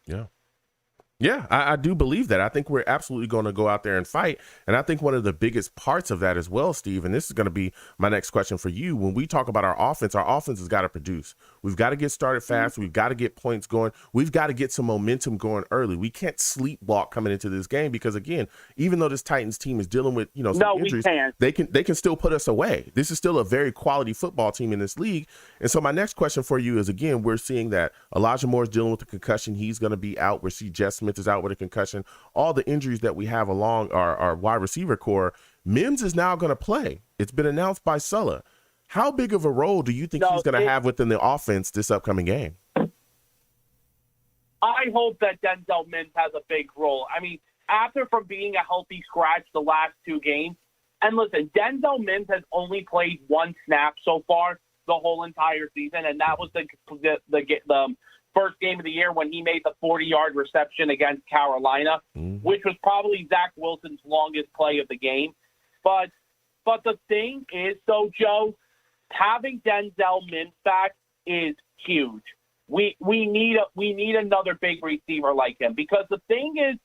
Yeah, I do believe that. I think we're absolutely going to go out there and fight. And I think one of the biggest parts of that as well, Steve, and this is going to be my next question for you. When we talk about our offense has got to produce. We've got to get started fast. We've got to get points going. We've got to get some momentum going early. We can't sleepwalk coming into this game because, again, even though this Titans team is dealing with some injuries, they can still put us away. This is still a very quality football team in this league. And so my next question for you is, again, we're seeing that Elijah Moore is dealing with a concussion. He's going to be out. We see Jess Smith is out with a concussion. All the injuries that we have along our wide receiver core, Mims is now going to play. It's been announced by Sulla. How big of a role do you think he's going to have within the offense this upcoming game? I hope that Denzel Mims has a big role. I mean, after from being a healthy scratch the last 2 games, and listen, Denzel Mims has only played 1 snap so far the whole entire season, and that was the first game of the year when he made the 40-yard reception against Carolina, which was probably Zach Wilson's longest play of the game. But the thing is, though, Joe, having Denzel Mims back is huge we need another big receiver like him, because the thing is,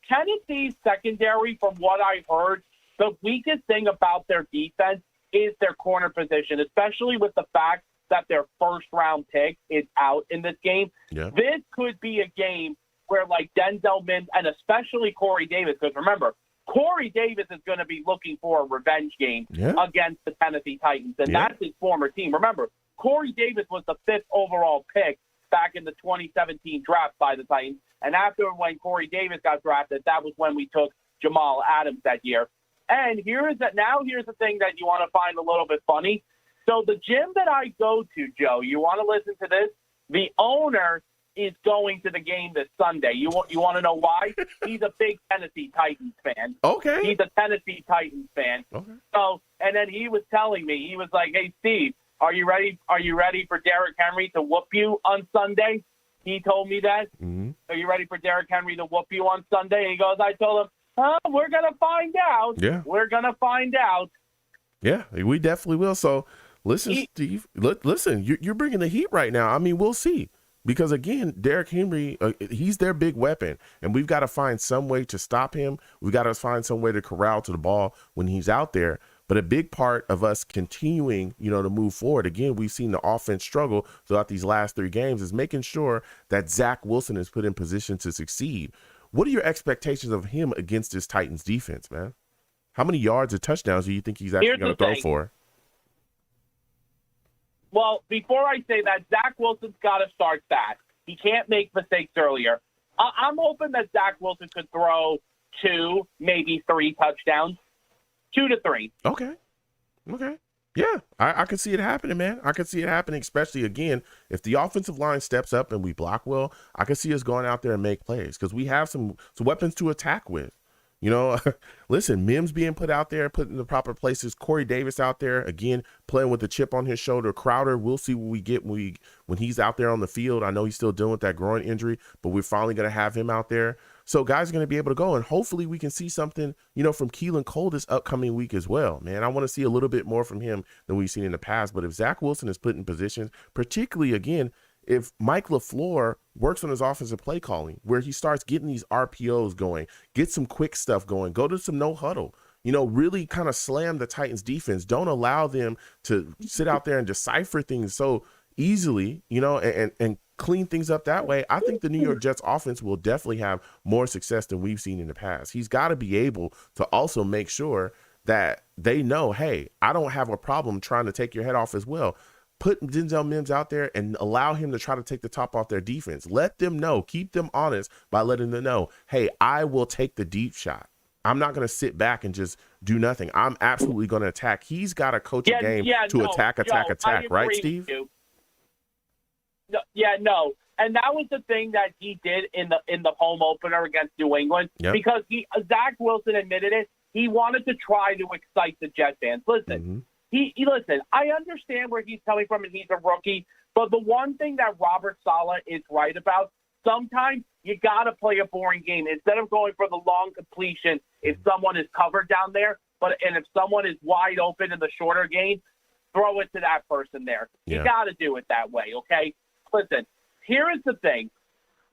Tennessee's secondary, from what I've heard, the weakest thing about their defense is their corner position, especially with the fact that their first-round pick is out in this game. Yeah. This could be a game where, like, Denzel Mims and especially Corey Davis, because remember, Corey Davis is going to be looking for a revenge game against the Tennessee Titans, and that's his former team. Remember, Corey Davis was the 5th overall pick back in the 2017 draft by the Titans, and after when Corey Davis got drafted, that was when we took Jamal Adams that year. And here's the thing that you want to find a little bit funny. So the gym that I go to, Joe, you want to listen to this? The owner is going to the game this Sunday. You want to know why? He's a big Tennessee Titans fan. Okay. He's a Tennessee Titans fan. Okay. So, and then he was telling me, he was like, "Hey, Steve, are you ready? Are you ready for Derrick Henry to whoop you on Sunday?" He told me that. Mm-hmm. Are you ready for Derrick Henry to whoop you on Sunday? And he goes, I told him, we're going to find out. Yeah. We're going to find out. Yeah, we definitely will. So listen, Steve, listen, you're bringing the heat right now. I mean, we'll see. Because, again, Derrick Henry, he's their big weapon, and we've got to find some way to stop him. We've got to find some way to corral to the ball when he's out there. But a big part of us continuing, to move forward, again, we've seen the offense struggle throughout these last 3 games, is making sure that Zach Wilson is put in position to succeed. What are your expectations of him against this Titans defense, man? How many yards or touchdowns do you think he's actually going to throw for? Well, before I say that, Zach Wilson's got to start fast. He can't make mistakes earlier. I'm hoping that Zach Wilson could throw 2, maybe 3 touchdowns. 2 to 3. Okay. Yeah, I can see it happening, man. I can see it happening, especially, again, if the offensive line steps up and we block well, I can see us going out there and make plays because we have some weapons to attack with. Listen, Mims being put out there, put in the proper places. Corey Davis out there, again, playing with the chip on his shoulder. Crowder, we'll see what we get when he's out there on the field. I know he's still dealing with that groin injury, but we're finally going to have him out there. So guys are going to be able to go, and hopefully we can see something, from Keelan Cole this upcoming week as well, man. I want to see a little bit more from him than we've seen in the past. But if Zach Wilson is put in positions, particularly, again, if Mike LaFleur works on his offensive play calling, where he starts getting these RPOs going, get some quick stuff going, go to some no huddle, really kind of slam the Titans defense. Don't allow them to sit out there and decipher things so easily, and clean things up that way. I think the New York Jets offense will definitely have more success than we've seen in the past. He's got to be able to also make sure that they know, hey, I don't have a problem trying to take your head off as well. Put Denzel Mims out there and allow him to try to take the top off their defense. Let them know, keep them honest by letting them know, hey, I will take the deep shot. I'm not going to sit back and just do nothing. I'm absolutely going to attack. He's got to coach a game to attack, right, Steve? No. And that was the thing that he did in the home opener against New England, because Zach Wilson admitted it. He wanted to try to excite the Jet fans. Listen, listen, I understand where he's coming from, and he's a rookie. But the one thing that Robert Saleh is right about, sometimes you got to play a boring game. Instead of going for the long completion, if someone is covered down there, and if someone is wide open in the shorter game, throw it to that person there. You got to do it that way, okay? Listen, here is the thing.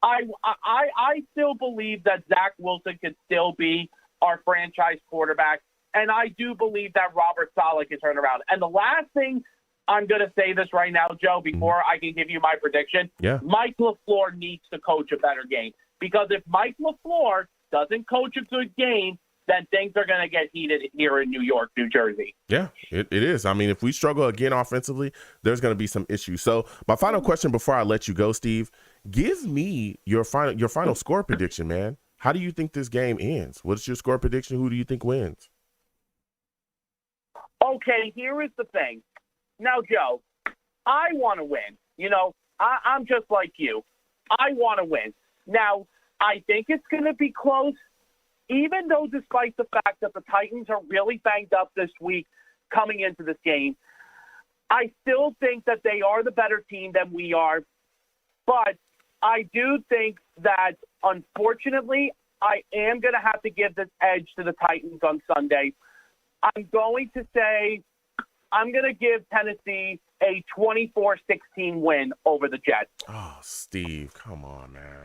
I still believe that Zach Wilson can still be our franchise quarterback, and I do believe that Robert Saleh can turn around. And the last thing I'm going to say this right now, Joe, before I can give you my prediction, Mike LaFleur needs to coach a better game. Because if Mike LaFleur doesn't coach a good game, then things are going to get heated here in New York, New Jersey. Yeah, it is. I mean, if we struggle again offensively, there's going to be some issues. So my final question before I let you go, Steve, give me your final score prediction, man. How do you think this game ends? What's your score prediction? Who do you think wins? Okay, here is the thing. Now, Joe, I want to win. I'm just like you. I want to win. Now, I think it's going to be close. Even though despite the fact that the Titans are really banged up this week coming into this game, I still think that they are the better team than we are. But I do think that, unfortunately, I am going to have to give this edge to the Titans on Sunday. I'm going to give Tennessee a 24-16 win over the Jets. Oh, Steve, come on, man.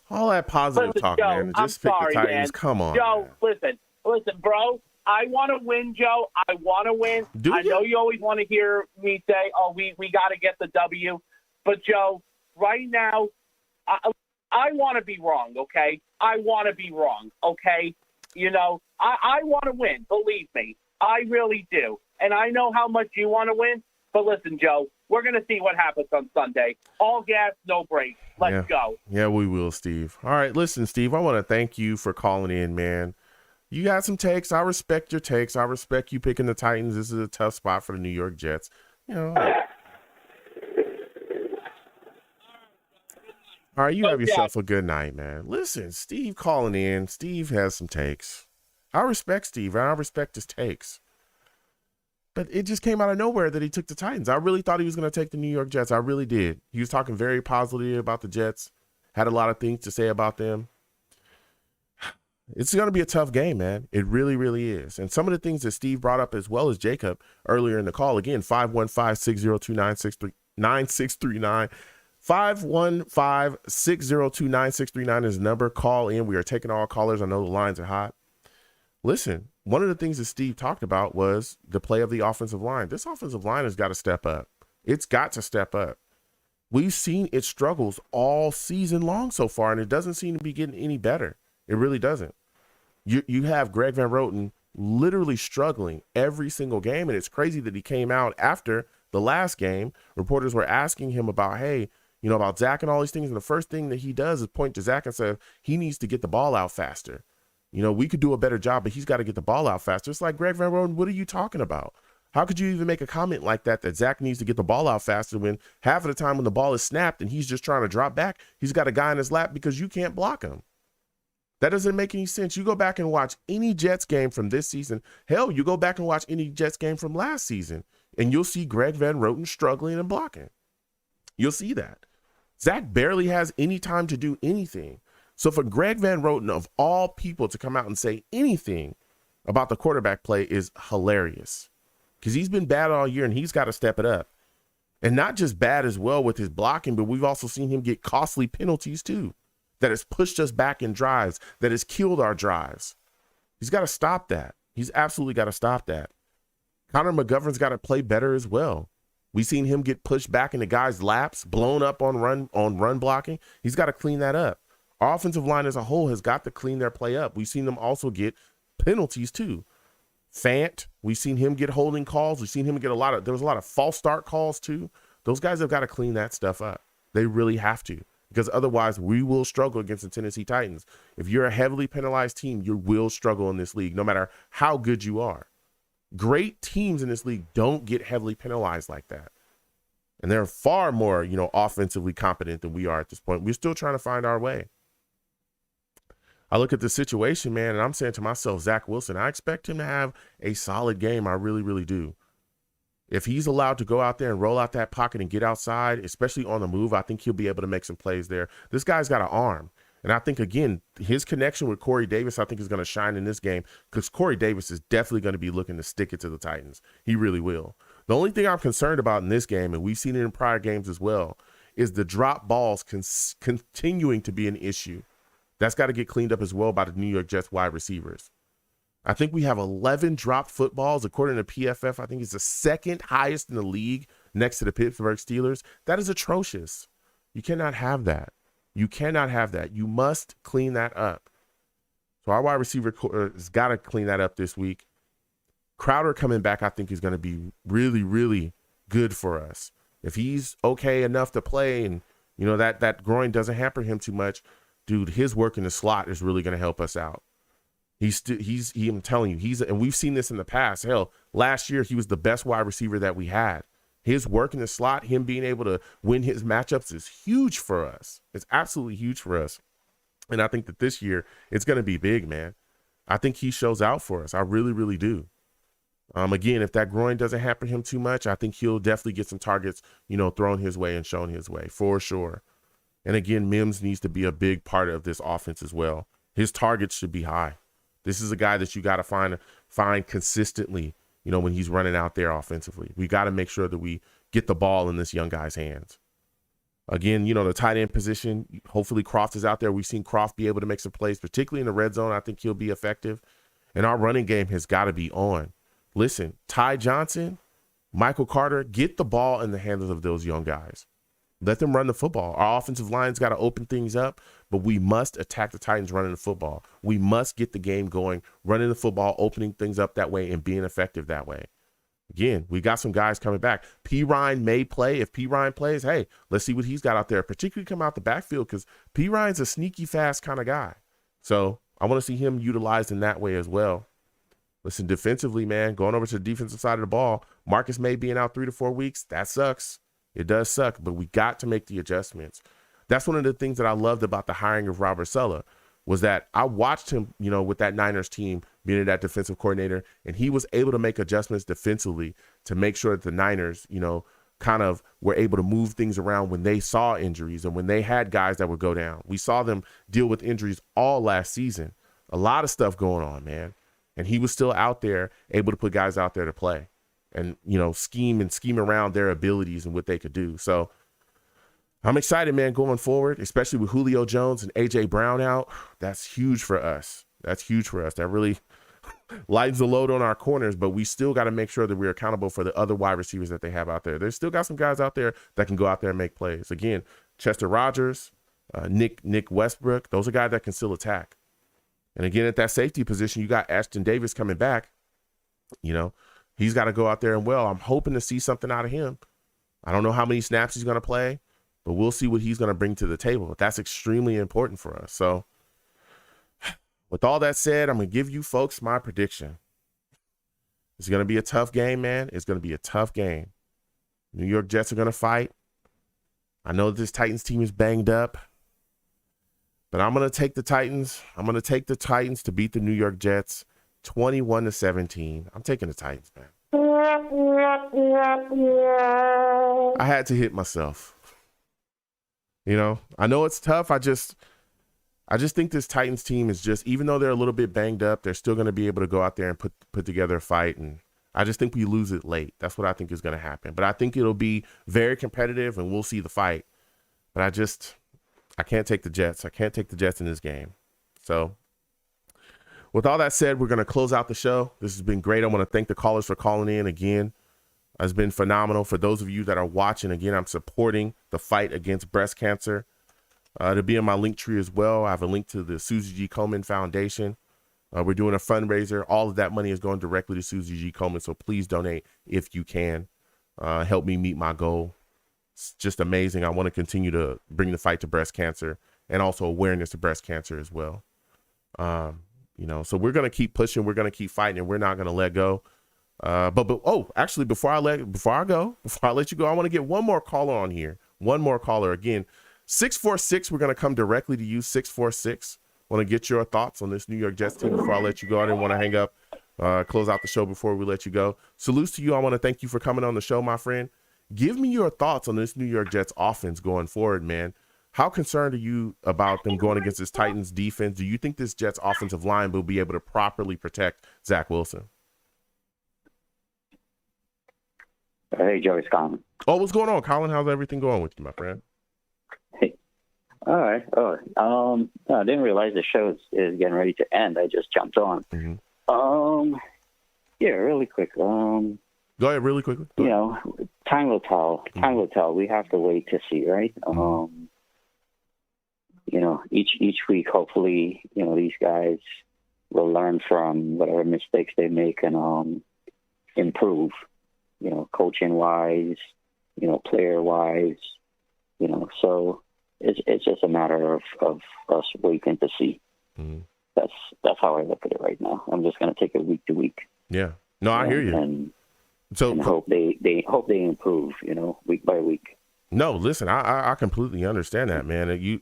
All that positive Listen, talk, Joe, man. I'm Just pick sorry, the Titans. man. Come on, Joe, man. listen, bro. I want to win, Joe. I want to win. Do I you? know you always want to hear me say, "Oh, we got to get the W." But Joe, right now, I want to be wrong. Okay, I want to be wrong. Okay, you know, I want to win. Believe me, I really do. And I know how much you want to win. But listen, Joe, we're going to see what happens on Sunday. All gas, no brakes. Let's go. Yeah, we will, Steve. All right, listen, Steve, I want to thank you for calling in, man. You got some takes. I respect your takes. I respect you picking the Titans. This is a tough spot for the New York Jets. You know. All right, you have yourself a good night, man. Listen, Steve calling in. Steve has some takes. I respect Steve, and I respect his takes. But it just came out of nowhere that he took the Titans. I really thought he was going to take the New York Jets. I really did. He was talking very positively about the Jets. Had a lot of things to say about them. It's going to be a tough game, man. It really, really is. And some of the things that Steve brought up as well as Jacob earlier in the call, again, 515-602-9639. 515-602-9639 is the number. Call in. We are taking all callers. I know the lines are hot. Listen, one of the things that Steve talked about was the play of the offensive line. This offensive line has got to step up. It's got to step up. We've seen its struggles all season long so far, and it doesn't seem to be getting any better. It really doesn't. You have Greg Van Roten literally struggling every single game, and it's crazy that he came out after the last game. Reporters were asking him about, hey, you know, about Zach and all these things, and the first thing that he does is point to Zach and say he needs to get the ball out faster. You know, we could do a better job, but he's got to get the ball out faster. It's like, Greg Van Roten, what are you talking about? How could you even make a comment like that Zach needs to get the ball out faster when half of the time when the ball is snapped and he's just trying to drop back, he's got a guy in his lap because you can't block him? That doesn't make any sense. You go back and watch any Jets game from this season. Hell, you go back and watch any Jets game from last season, and you'll see Greg Van Roten struggling and blocking. You'll see that. Zach barely has any time to do anything. So for Greg Van Roten, of all people, to come out and say anything about the quarterback play is hilarious, because he's been bad all year and he's got to step it up. And not just bad as well with his blocking, but we've also seen him get costly penalties too, that has pushed us back in drives, that has killed our drives. He's got to stop that. He's absolutely got to stop that. Connor McGovern's got to play better as well. We've seen him get pushed back into guys' laps, blown up on run blocking. He's got to clean that up. Our offensive line as a whole has got to clean their play up. We've seen them also get penalties too. Fant, we've seen him get holding calls. We've seen him get there was a lot of false start calls too. Those guys have got to clean that stuff up. They really have to, because otherwise we will struggle against the Tennessee Titans. If you're a heavily penalized team, you will struggle in this league, no matter how good you are. Great teams in this league don't get heavily penalized like that. And they're far more, offensively competent than we are at this point. We're still trying to find our way. I look at the situation, man, and I'm saying to myself, Zach Wilson, I expect him to have a solid game. I really, really do. If he's allowed to go out there and roll out that pocket and get outside, especially on the move, I think he'll be able to make some plays there. This guy's got an arm. And I think, again, his connection with Corey Davis, I think, is going to shine in this game, because Corey Davis is definitely going to be looking to stick it to the Titans. He really will. The only thing I'm concerned about in this game, and we've seen it in prior games as well, is the drop balls continuing to be an issue. That's got to get cleaned up as well by the New York Jets wide receivers. I think we have 11 dropped footballs. According to PFF, I think it's the second highest in the league next to the Pittsburgh Steelers. That is atrocious. You cannot have that. You cannot have that. You must clean that up. So our wide receiver has got to clean that up this week. Crowder coming back, I think, is going to be really, really good for us. If he's okay enough to play and, that groin doesn't hamper him too much, dude, his work in the slot is really going to help us out. I'm telling you, and we've seen this in the past. Hell, last year he was the best wide receiver that we had. His work in the slot, him being able to win his matchups, is huge for us. It's absolutely huge for us. And I think that this year it's going to be big, man. I think he shows out for us. I really, really do. Again, if that groin doesn't hamper him too much, I think he'll definitely get some targets, thrown his way and shown his way for sure. And again, Mims needs to be a big part of this offense as well. His targets should be high. This is a guy that you got to find consistently, when he's running out there offensively. We got to make sure that we get the ball in this young guy's hands. Again, the tight end position, hopefully Croft is out there. We've seen Croft be able to make some plays, particularly in the red zone. I think he'll be effective. And our running game has got to be on. Listen, Ty Johnson, Michael Carter, get the ball in the hands of those young guys. Let them run the football. Our offensive line's got to open things up, but we must attack the Titans running the football. We must get the game going, running the football, opening things up that way, and being effective that way. Again, we got some guys coming back. P. Ryan may play. If P. Ryan plays, hey, let's see what he's got out there, particularly come out the backfield, because P. Ryan's a sneaky fast kind of guy. So I want to see him utilized in that way as well. Listen, defensively, man, going over to the defensive side of the ball, Marcus Maye being out 3 to 4 weeks, that sucks. It does suck, but we got to make the adjustments. That's one of the things that I loved about the hiring of Robert Saleh, was that I watched him, with that Niners team being that defensive coordinator, and he was able to make adjustments defensively to make sure that the Niners, kind of were able to move things around when they saw injuries and when they had guys that would go down. We saw them deal with injuries all last season. A lot of stuff going on, man. And he was still out there able to put guys out there to play and, scheme around their abilities and what they could do. So I'm excited, man, going forward, especially with Julio Jones and A.J. Brown out. That's huge for us. That really lightens the load on our corners, but we still got to make sure that we're accountable for the other wide receivers that they have out there. There's still got some guys out there that can go out there and make plays. Again, Chester Rogers, Nick Westbrook, those are guys that can still attack. And again, at that safety position, you got Ashton Davis coming back. He's got to go out there and I'm hoping to see something out of him. I don't know how many snaps he's going to play, but we'll see what he's going to bring to the table. That's extremely important for us. So with all that said, I'm going to give you folks my prediction. It's going to be a tough game, man. It's going to be a tough game. New York Jets are going to fight. I know this Titans team is banged up, but I'm going to take the Titans. I'm going to take the Titans to beat the New York Jets 21-17. I'm taking the Titans, man. I had to hit myself. I know it's tough. I just think this Titans team is just, even though they're a little bit banged up, they're still going to be able to go out there and put together a fight. And I just think we lose it late. That's what I think is going to happen. But I think it'll be very competitive and we'll see the fight. But I can't take the Jets. I can't take the Jets in this game. So with all that said, we're going to close out the show. This has been great. I want to thank the callers for calling in again. It's been phenomenal. For those of you that are watching, again, I'm supporting the fight against breast cancer. To be in my link tree as well, I have a link to the Susie G. Komen Foundation. We're doing a fundraiser. All of that money is going directly to Susie G. Komen, so please donate if you can. Help me meet my goal. It's just amazing. I want to continue to bring the fight to breast cancer and also awareness to breast cancer as well. So we're going to keep pushing. We're going to keep fighting, and we're not going to let go. Actually, before I let you go, I want to get one more caller on here. One more caller. Again, 646, we're going to come directly to you, 646. Want to get your thoughts on this New York Jets team before I let you go. I didn't want to hang up, close out the show before we let you go. Salutes to you. I want to thank you for coming on the show, my friend. Give me your thoughts on this New York Jets offense going forward, man. How concerned are you about them going against this Titans defense? Do you think this Jets offensive line will be able to properly protect Zach Wilson? Hey, Joey, it's Colin. Oh, what's going on, Colin? How's everything going with you, my friend? Hey. All right. No, I didn't realize the show is getting ready to end. I just jumped on. Mm-hmm. Yeah, really quick. Go ahead, really quickly. Time will tell. Time will tell. We have to wait to see, right? Each week, hopefully, these guys will learn from whatever mistakes they make and improve. Coaching wise, player wise, so it's just a matter of us waiting to see. Mm-hmm. That's how I look at it right now. I'm just going to take it week to week. Yeah. No, I hear you. And hope they improve, week by week. No, listen, I completely understand that, man.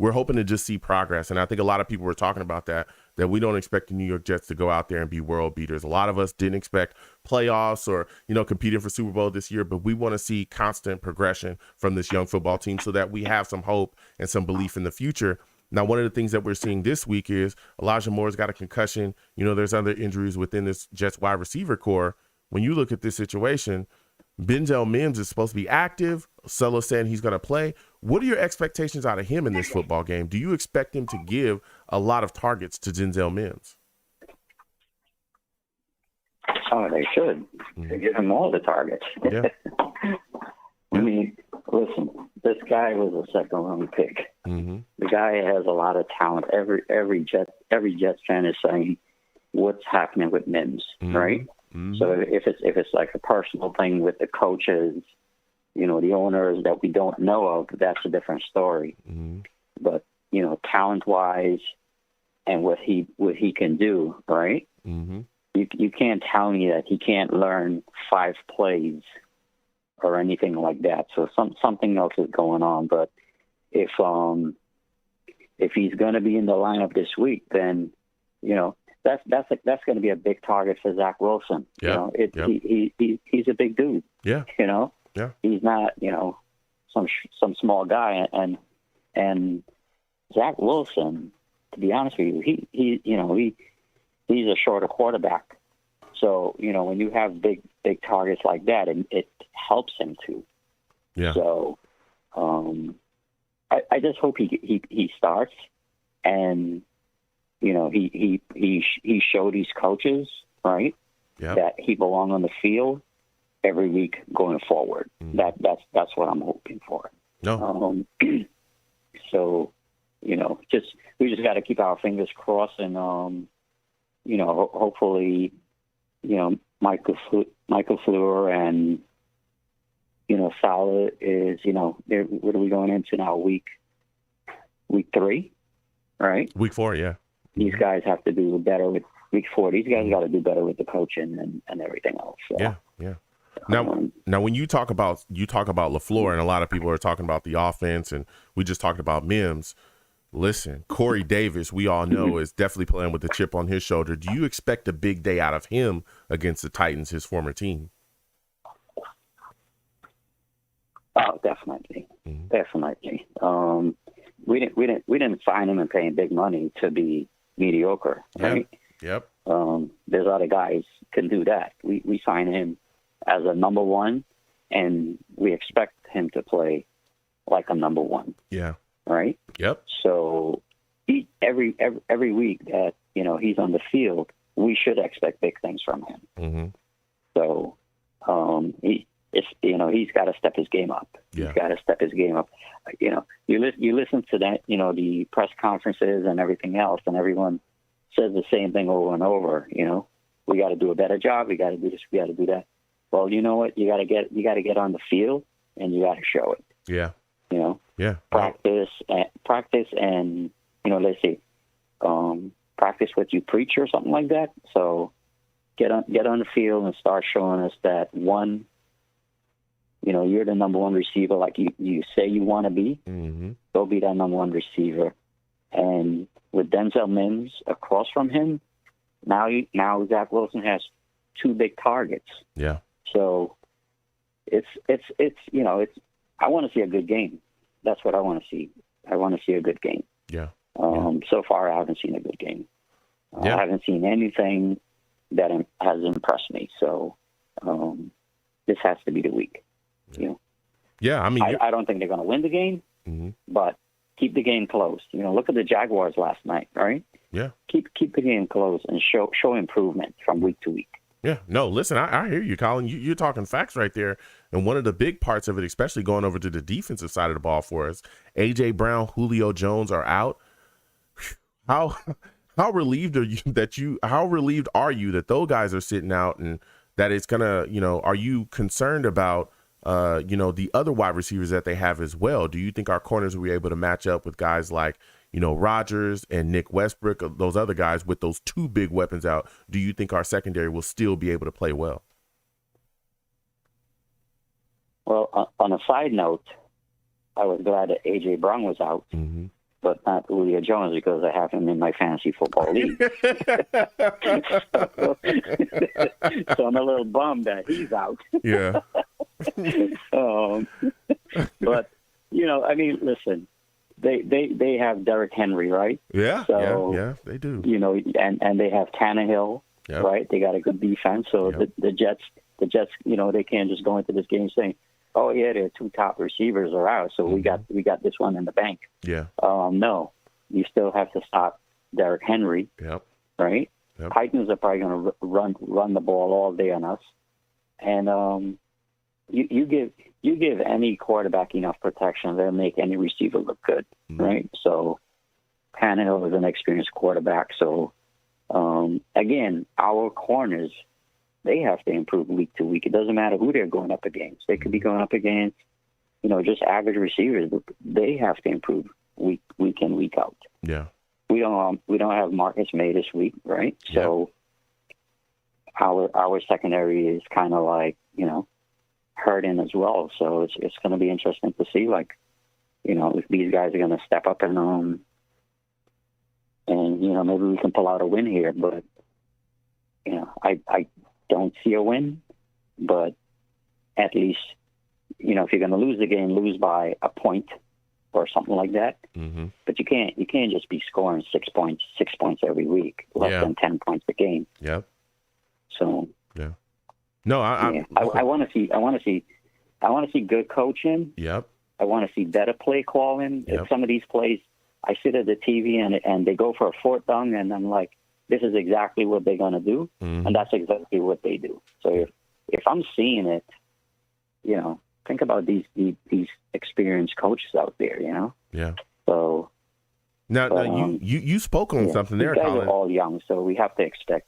We're hoping to just see progress. And I think a lot of people were talking about that we don't expect the New York Jets to go out there and be world beaters. A lot of us didn't expect playoffs or, competing for Super Bowl this year, but we want to see constant progression from this young football team so that we have some hope and some belief in the future. Now, one of the things that we're seeing this week is Elijah Moore's got a concussion. There's other injuries within this Jets wide receiver core. When you look at this situation, Denzel Mims is supposed to be active. Solo saying he's going to play. What are your expectations out of him in this football game? Do you expect him to give a lot of targets to Denzel Mims? Oh, they should. They give him all the targets. Yeah. I mean, listen, this guy was a second-round pick. Mm-hmm. The guy has a lot of talent. Every Jets fan is saying, "What's happening with Mims?" Mm-hmm. Right? Mm-hmm. So if it's like a personal thing with the coaches, the owners that we don't know of, that's a different story. Mm-hmm. But talent-wise, and what he can do, right? Mm-hmm. You can't tell me that he can't learn 5 plays or anything like that. So something else is going on. But if he's going to be in the lineup this week, then that's going to be a big target for Zach Wilson. Yeah. He's a big dude. Yeah. Yeah. He's not some small guy. And Zach Wilson, to be honest with you, he's a shorter quarterback. So, when you have big targets like that, it helps him too. Yeah. So, I just hope he starts, and he showed these coaches, right, that he belongs on the field every week going forward. Mm. That's what I'm hoping for. No. So, we just got to keep our fingers crossed, and hopefully, Michael Fleur and Salah is, what are we going into now? Week 3, right? Week 4, yeah. These guys have to do better with week 4. These guys got to do better with the coaching and everything else. So, yeah. Now, when you talk about LaFleur, and a lot of people are talking about the offense, and we just talked about Mims. Listen, Corey Davis, we all know, is definitely playing with the chip on his shoulder. Do you expect a big day out of him against the Titans, his former team? Oh, definitely, definitely. We didn't sign him and pay him big money to be mediocre, right? Yep. There's other guys can do that. We sign him as a number 1, and we expect him to play like a number 1. Yeah. Right. Yep. So every week that he's on the field, we should expect big things from him. Mm-hmm. So he's got to step his game up. Yeah. He's got to step his game up. You listen to that, the press conferences and everything else, and everyone says the same thing over and over. We got to do a better job. We got to do this. We got to do that. Well, you know what? You got to get on the field, and you got to show it. Yeah. Yeah. Practice and let's see, practice what you preach or something like that. So get on the field and start showing us that, one, you're the number 1 receiver like you say you want to be. Mm-hmm. Go be that number 1 receiver. And with Denzel Mims across from him, now Zach Wilson has 2 big targets. Yeah. So it's I want to see a good game. That's what I want to see. I want to see a good game. Yeah. So far, I haven't seen a good game. I haven't seen anything that has impressed me. So this has to be the week. Yeah. I mean, I don't think they're going to win the game, but keep the game close. Look at the Jaguars last night, right? Yeah. Keep the game close and show improvement from week to week. Yeah, no, listen, I hear you, Colin. You're talking facts right there. And one of the big parts of it, especially going over to the defensive side of the ball for us, A.J. Brown, Julio Jones are out. How relieved are you that those guys are sitting out, and that it's gonna, are you concerned about the other wide receivers that they have as well? Do you think our corners will be able to match up with guys like Rodgers and Nick Westbrook, those other guys with those 2 big weapons out? Do you think our secondary will still be able to play well? Well, on a side note, I was glad that A.J. Brown was out, but not Julio Jones, because I have him in my fantasy football league. So I'm a little bummed that he's out. Yeah. But, listen, they have Derrick Henry, right? Yeah, So, yeah, they do. You know, and they have Tannehill, Yep. right? They got a good defense. So Yep. the Jets, you know, they can't just go into this game saying, "Oh yeah, their two top receivers are out, so we got this one in the bank." Yeah. No, you still have to stop Derrick Henry, Yep. right? Yep. Titans are probably going to run the ball all day on us, and you give any quarterback enough protection, they'll make any receiver look good, right? So Tannehill is an experienced quarterback, so again, our corners, they have to improve week to week. It doesn't matter who they're going up against. They could be going up against, you know, just average receivers. But they have to improve week in, week out. Yeah. We don't have Marcus Maye this week, right? So our secondary is kind of like, you know, hurting as well. So it's going to be interesting to see, like, you know, if these guys are going to step up and you know, maybe we can pull out a win here. But you know, I don't see a win, but at least, you know, if you're going to lose the game, lose by a point or something like that. Mm-hmm. But you can't just be scoring 6 points every week, less than 10 points a game. Yep. So yeah. No, I want to see good coaching. Yep. I want to see better play calling. Yep. If some of these plays, I sit at the TV and they go for a fourth down, and I'm like, this is exactly what they're going to do, and that's exactly what they do. So if I'm seeing it, you know, think about these experienced coaches out there, you know. Yeah. So now you spoke on something there, these guys Colin. are all young, so we have to expect.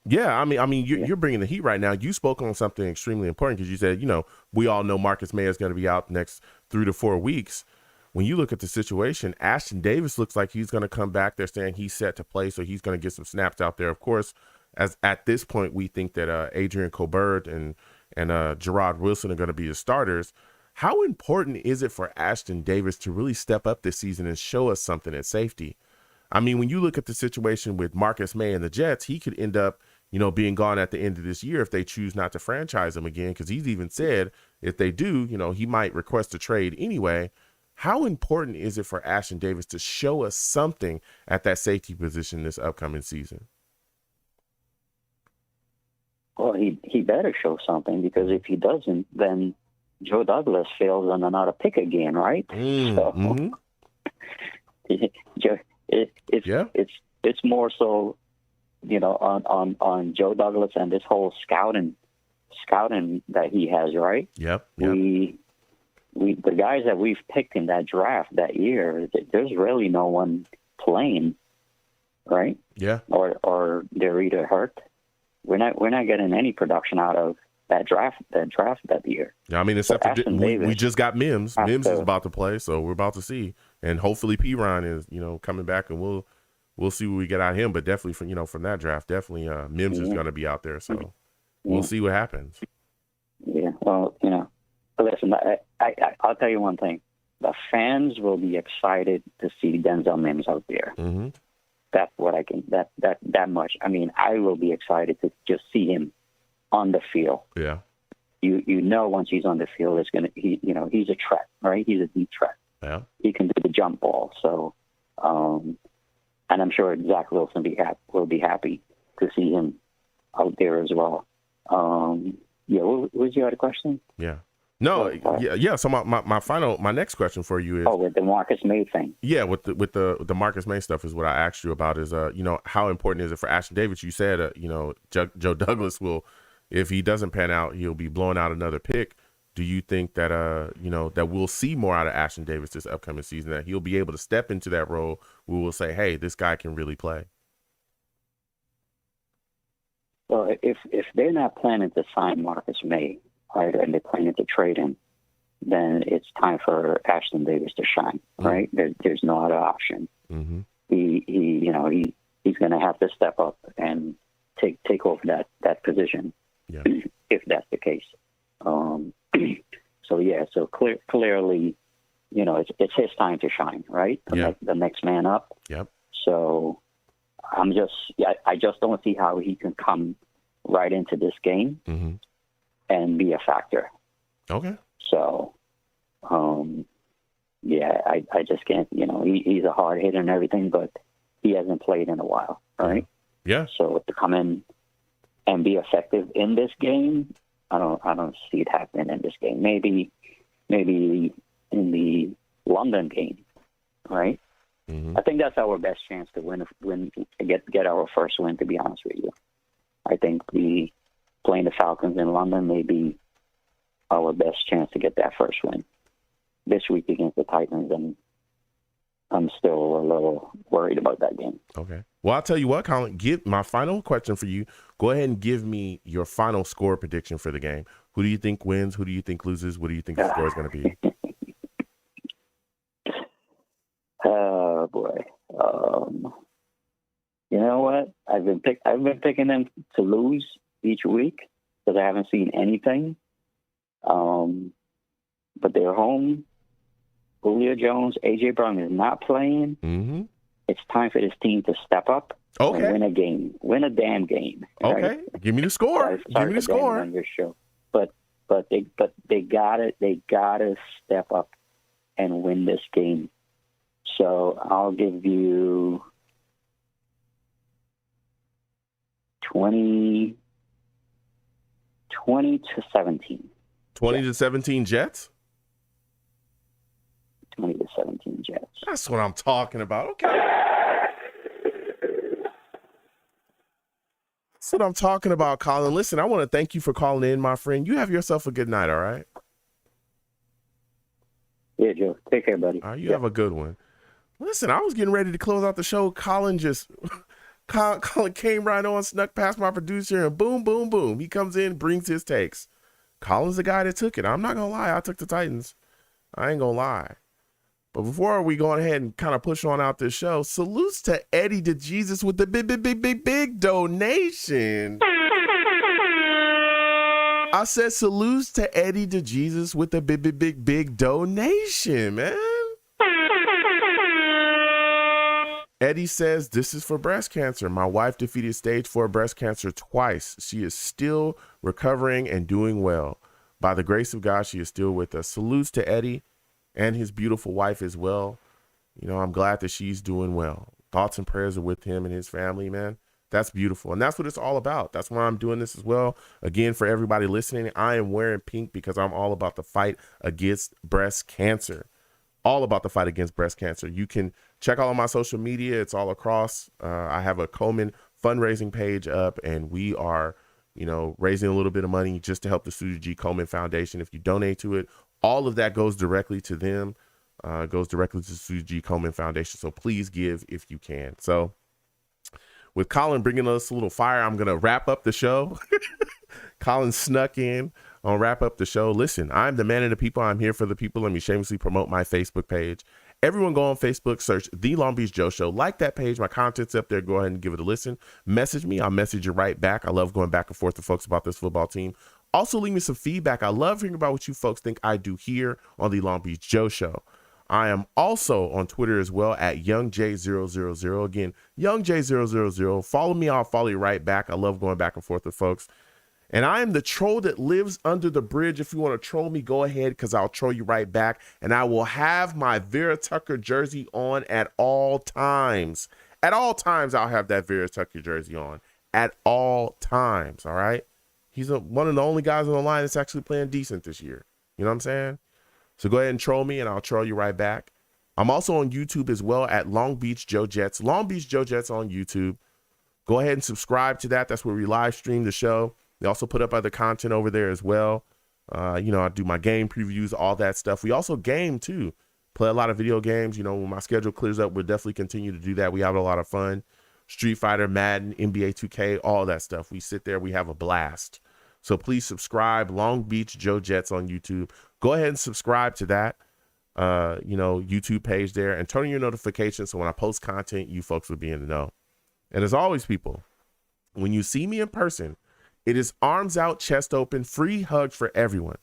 Yeah, I mean, you're bringing the heat right now. You spoke on something extremely important because you said, you know, we all know Marcus Maye is going to be out the next 3 to 4 weeks. When you look at the situation, Ashton Davis looks like he's going to come back. They're saying he's set to play, so he's going to get some snaps out there. Of course, as at this point, we think that Adrian Colbert and Gerard Wilson are going to be the starters. How important is it for Ashton Davis to really step up this season and show us something at safety? I mean, when you look at the situation with Marcus Maye and the Jets, he could end up, you know, being gone at the end of this year if they choose not to franchise him again, because he's even said if they do, you know, he might request a trade anyway. How important is it for Ashton Davis to show us something at that safety position this upcoming season? Well, he better show something, because if he doesn't, then Joe Douglas fails on another pick again, right? It's more so, you know, on Joe Douglas and this whole scouting that he has, right? Yep. The guys that we've picked in that draft that year, there's really no one playing, right? Yeah. Or they're either hurt. We're not getting any production out of that draft that year. Yeah, I mean, except for we just got Mims. Mims is about to play, so we're about to see, and hopefully P-Ron is, you know, coming back, and we'll see what we get out of him. But definitely from that draft, definitely Mims is going to be out there, so we'll see what happens. Yeah. Well, you know, listen, I'll tell you one thing: the fans will be excited to see Denzel Mims out there. Mm-hmm. That's what I can. That much. I mean, I will be excited to just see him on the field. Yeah. You know, once he's on the field, he's a threat, right? He's a deep threat. Yeah. He can do the jump ball. So, and I'm sure Zach Wilson will be happy to see him out there as well. What was your other question? Yeah. No, yeah. So my next question for you is with the Marcus Maye thing. Yeah, with the Marcus Maye stuff is what I asked you about. Is you know, how important is it for Ashton Davis? You said you know, Joe Douglas will, if he doesn't pan out, he'll be blowing out another pick. Do you think that you know, that we'll see more out of Ashton Davis this upcoming season, that he'll be able to step into that role where we'll say, hey, this guy can really play? Well, if they're not planning to sign Marcus Maye, right, and they're planning to trade him, then it's time for Ashton Davis to shine, right? There's no other option. Mm-hmm. He's going to have to step up and take over that position, if that's the case. So clearly, you know, it's his time to shine, right? The next man up. Yep. So I just don't see how he can come right into this game and be a factor. Okay. So, yeah, I just can't. He's a hard hitter and everything, but he hasn't played in a while, right? Yeah. So to come in and be effective in this game, I don't see it happening in this game. Maybe in the London game, right? Mm-hmm. I think that's our best chance to get our first win. To be honest with you, I think playing the Falcons in London may be our best chance to get that first win this week against the Titans, and I'm still a little worried about that game. Okay. Well, I'll tell you what, Colin, my final question for you. Go ahead and give me your final score prediction for the game. Who do you think wins? Who do you think loses? What do you think the score is going to be? Oh boy. You know what? I've been picking them to lose each week because I haven't seen anything. But they're home. Julio Jones, A.J. Brown is not playing. Mm-hmm. It's time for this team to step up and Okay. win a game. Win a damn game. Okay. Right? Give me the score. Give me the score. On your show. But they gotta step up and win this game. So I'll give you 20 to 17. 20 to 17 Jets? 20 to 17 Jets. That's what I'm talking about. Okay. That's what I'm talking about, Colin. Listen, I want to thank you for calling in, my friend. You have yourself a good night, all right? Yeah, Joe. Take care, buddy. All right, you have a good one. Listen, I was getting ready to close out the show. Colin came right on, snuck past my producer, and boom, boom, boom. He comes in, brings his takes. Colin's the guy that took it. I'm not going to lie. I took the Titans. I ain't going to lie. But before we go ahead and kind of push on out this show, salutes to Eddie DeJesus with the big donation. I said salutes to Eddie DeJesus with the big donation, man. Eddie says, this is for breast cancer. My wife defeated stage 4 breast cancer twice. She is still recovering and doing well. By the grace of God, she is still with us. Salutes to Eddie and his beautiful wife as well. I'm glad that she's doing well. Thoughts and prayers are with him and his family, man. That's beautiful. And that's what it's all about. That's why I'm doing this as well. Again, for everybody listening, I am wearing pink because I'm all about the fight against breast cancer. All about the fight against breast cancer. You can check all of my social media. It's all across. I have a Komen fundraising page up, and we are, raising a little bit of money just to help the Susie G. Komen Foundation. If you donate to it, all of that goes directly to them, goes directly to the Susie G. Komen Foundation. So please give if you can. So with Colin bringing us a little fire, I'm going to wrap up the show. Colin snuck in. I'll wrap up the show. Listen, I'm the man of the people. I'm here for the people. Let me shamelessly promote my Facebook page. Everyone go on Facebook, search The Long Beach Joe Show. Like that page. My content's up there. Go ahead and give it a listen. Message me. I'll message you right back. I love going back and forth to folks about this football team. Also, leave me some feedback. I love hearing about what you folks think I do here on The Long Beach Joe Show. I am also on Twitter as well at YoungJ000. Again, YoungJ000. Follow me. I'll follow you right back. I love going back and forth with folks. And I am the troll that lives under the bridge. If you want to troll me, go ahead, because I'll troll you right back. And I will have my Vera Tucker jersey on at all times. At all times, I'll have that Vera Tucker jersey on. At all times, all right? He's one of the only guys on the line that's actually playing decent this year. You know what I'm saying? So go ahead and troll me, and I'll troll you right back. I'm also on YouTube as well at Long Beach Joe Jets. Long Beach Joe Jets on YouTube. Go ahead and subscribe to that. That's where we live stream the show. We also put up other content over there as well. I do my game previews, all that stuff. We also game too. Play a lot of video games. When my schedule clears up, we'll definitely continue to do that. We have a lot of fun. Street Fighter, Madden, NBA 2K, all that stuff. We sit there, we have a blast. So please subscribe, Long Beach Joe Jets on YouTube. Go ahead and subscribe to that, YouTube page there, and turn on your notifications so when I post content, you folks will be in the know. And as always, people, when you see me in person, it is arms out, chest open, free hugs for everyone.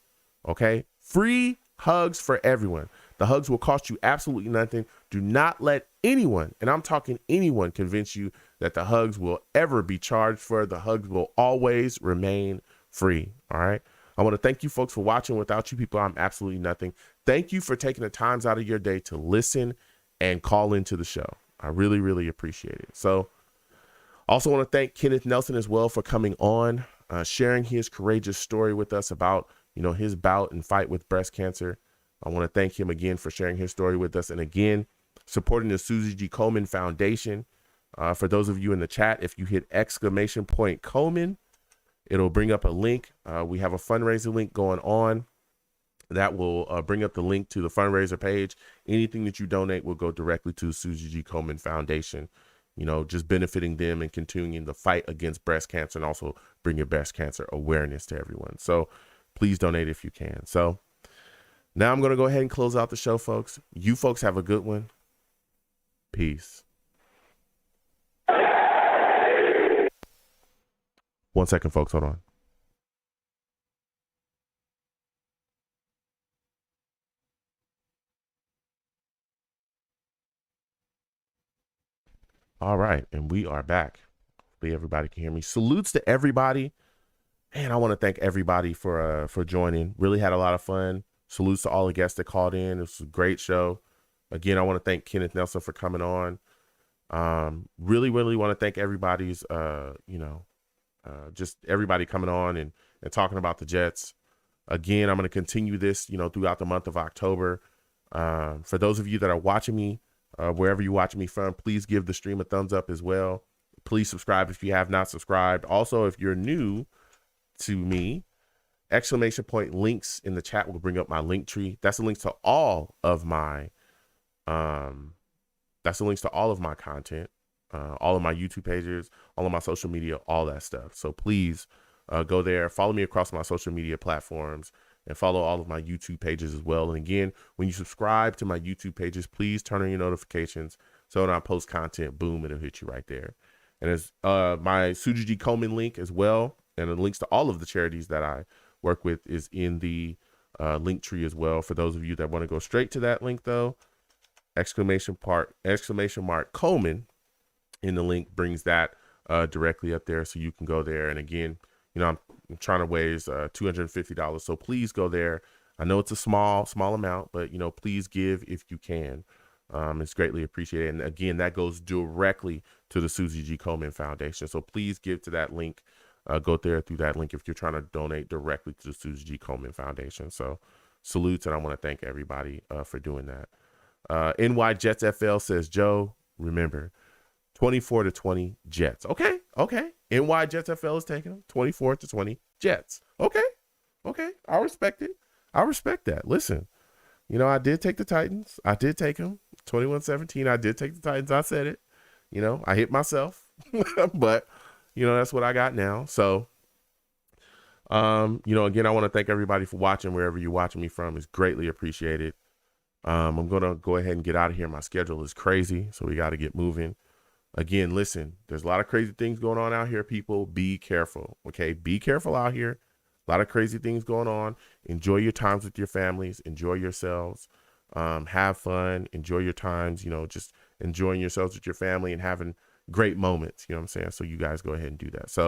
Okay? Free hugs for everyone. The hugs will cost you absolutely nothing. Do not let anyone, and I'm talking anyone, convince you that the hugs will ever be charged for. The hugs will always remain free. All right? I want to thank you folks for watching. Without you people, I'm absolutely nothing. thank you for taking the times out of your day to listen and call into the show. I really, really appreciate it. So also want to thank Kenneth Nelson as well for coming on, sharing his courageous story with us about, his bout and fight with breast cancer. I want to thank him again for sharing his story with us. And again, supporting the Susie G. Komen Foundation. For those of you in the chat, if you hit !Komen, it'll bring up a link. We have a fundraiser link going on that will bring up the link to the fundraiser page. Anything that you donate will go directly to the Susie G. Komen Foundation, just benefiting them and continuing the fight against breast cancer and also bringing breast cancer awareness to everyone. So please donate if you can. So now I'm going to go ahead and close out the show, folks. You folks have a good one. Peace. 1 second, folks. Hold on. All right. And we are back. Hopefully everybody can hear me. Salutes to everybody. And I want to thank everybody for joining. Really had a lot of fun. Salutes to all the guests that called in. It was a great show. Again, I want to thank Kenneth Nelson for coming on. Really, really want to thank everybody's, just everybody coming on and talking about the Jets. Again, I'm going to continue this, throughout the month of October. For those of you that are watching me, wherever you're watching me from, please give the stream a thumbs up as well. Please subscribe if you have not subscribed. Also, if you're new to me, !Links in the chat will bring up my link tree. That's the links to all of my, content, all of my YouTube pages, all of my social media, all that stuff. So please go there, follow me across my social media platforms, and follow all of my YouTube pages as well. And again, when you subscribe to my YouTube pages, please turn on your notifications so when I post content, boom, it'll hit you right there. And there's my Suji G. Komen link as well, and the links to all of the charities that I work with is in the link tree as well. For those of you that want to go straight to that link, though, exclamation mark Komen in the link brings that directly up there, so you can go there. And again, I'm trying to raise $250, so please go there. I know it's a small amount, but please give if you can. It's greatly appreciated. And again, that goes directly to the Susie G. Komen Foundation. So please give to that link. Go there through that link if you're trying to donate directly to the Susie G. Komen Foundation. So salutes, and I want to thank everybody for doing that. NY Jets FL says, Joe, remember, 24-20 Jets. Okay. NY Jets FL is taking them 24-20 Jets. Okay. I respect it. I respect that. Listen, I did take the Titans. I did take them 21-17. I did take the Titans. I said it. I hit myself, but that's what I got now. So, again, I want to thank everybody for watching wherever you're watching me from. It's greatly appreciated. I'm going to go ahead and get out of here. My schedule is crazy, so we got to get moving. Again, listen, there's a lot of crazy things going on out here, people. Be careful, okay? Be careful out here. A lot of crazy things going on. Enjoy your times with your families. Enjoy yourselves. Have fun. Enjoy your times, just enjoying yourselves with your family and having great moments, you know what I'm saying? So you guys go ahead and do that. So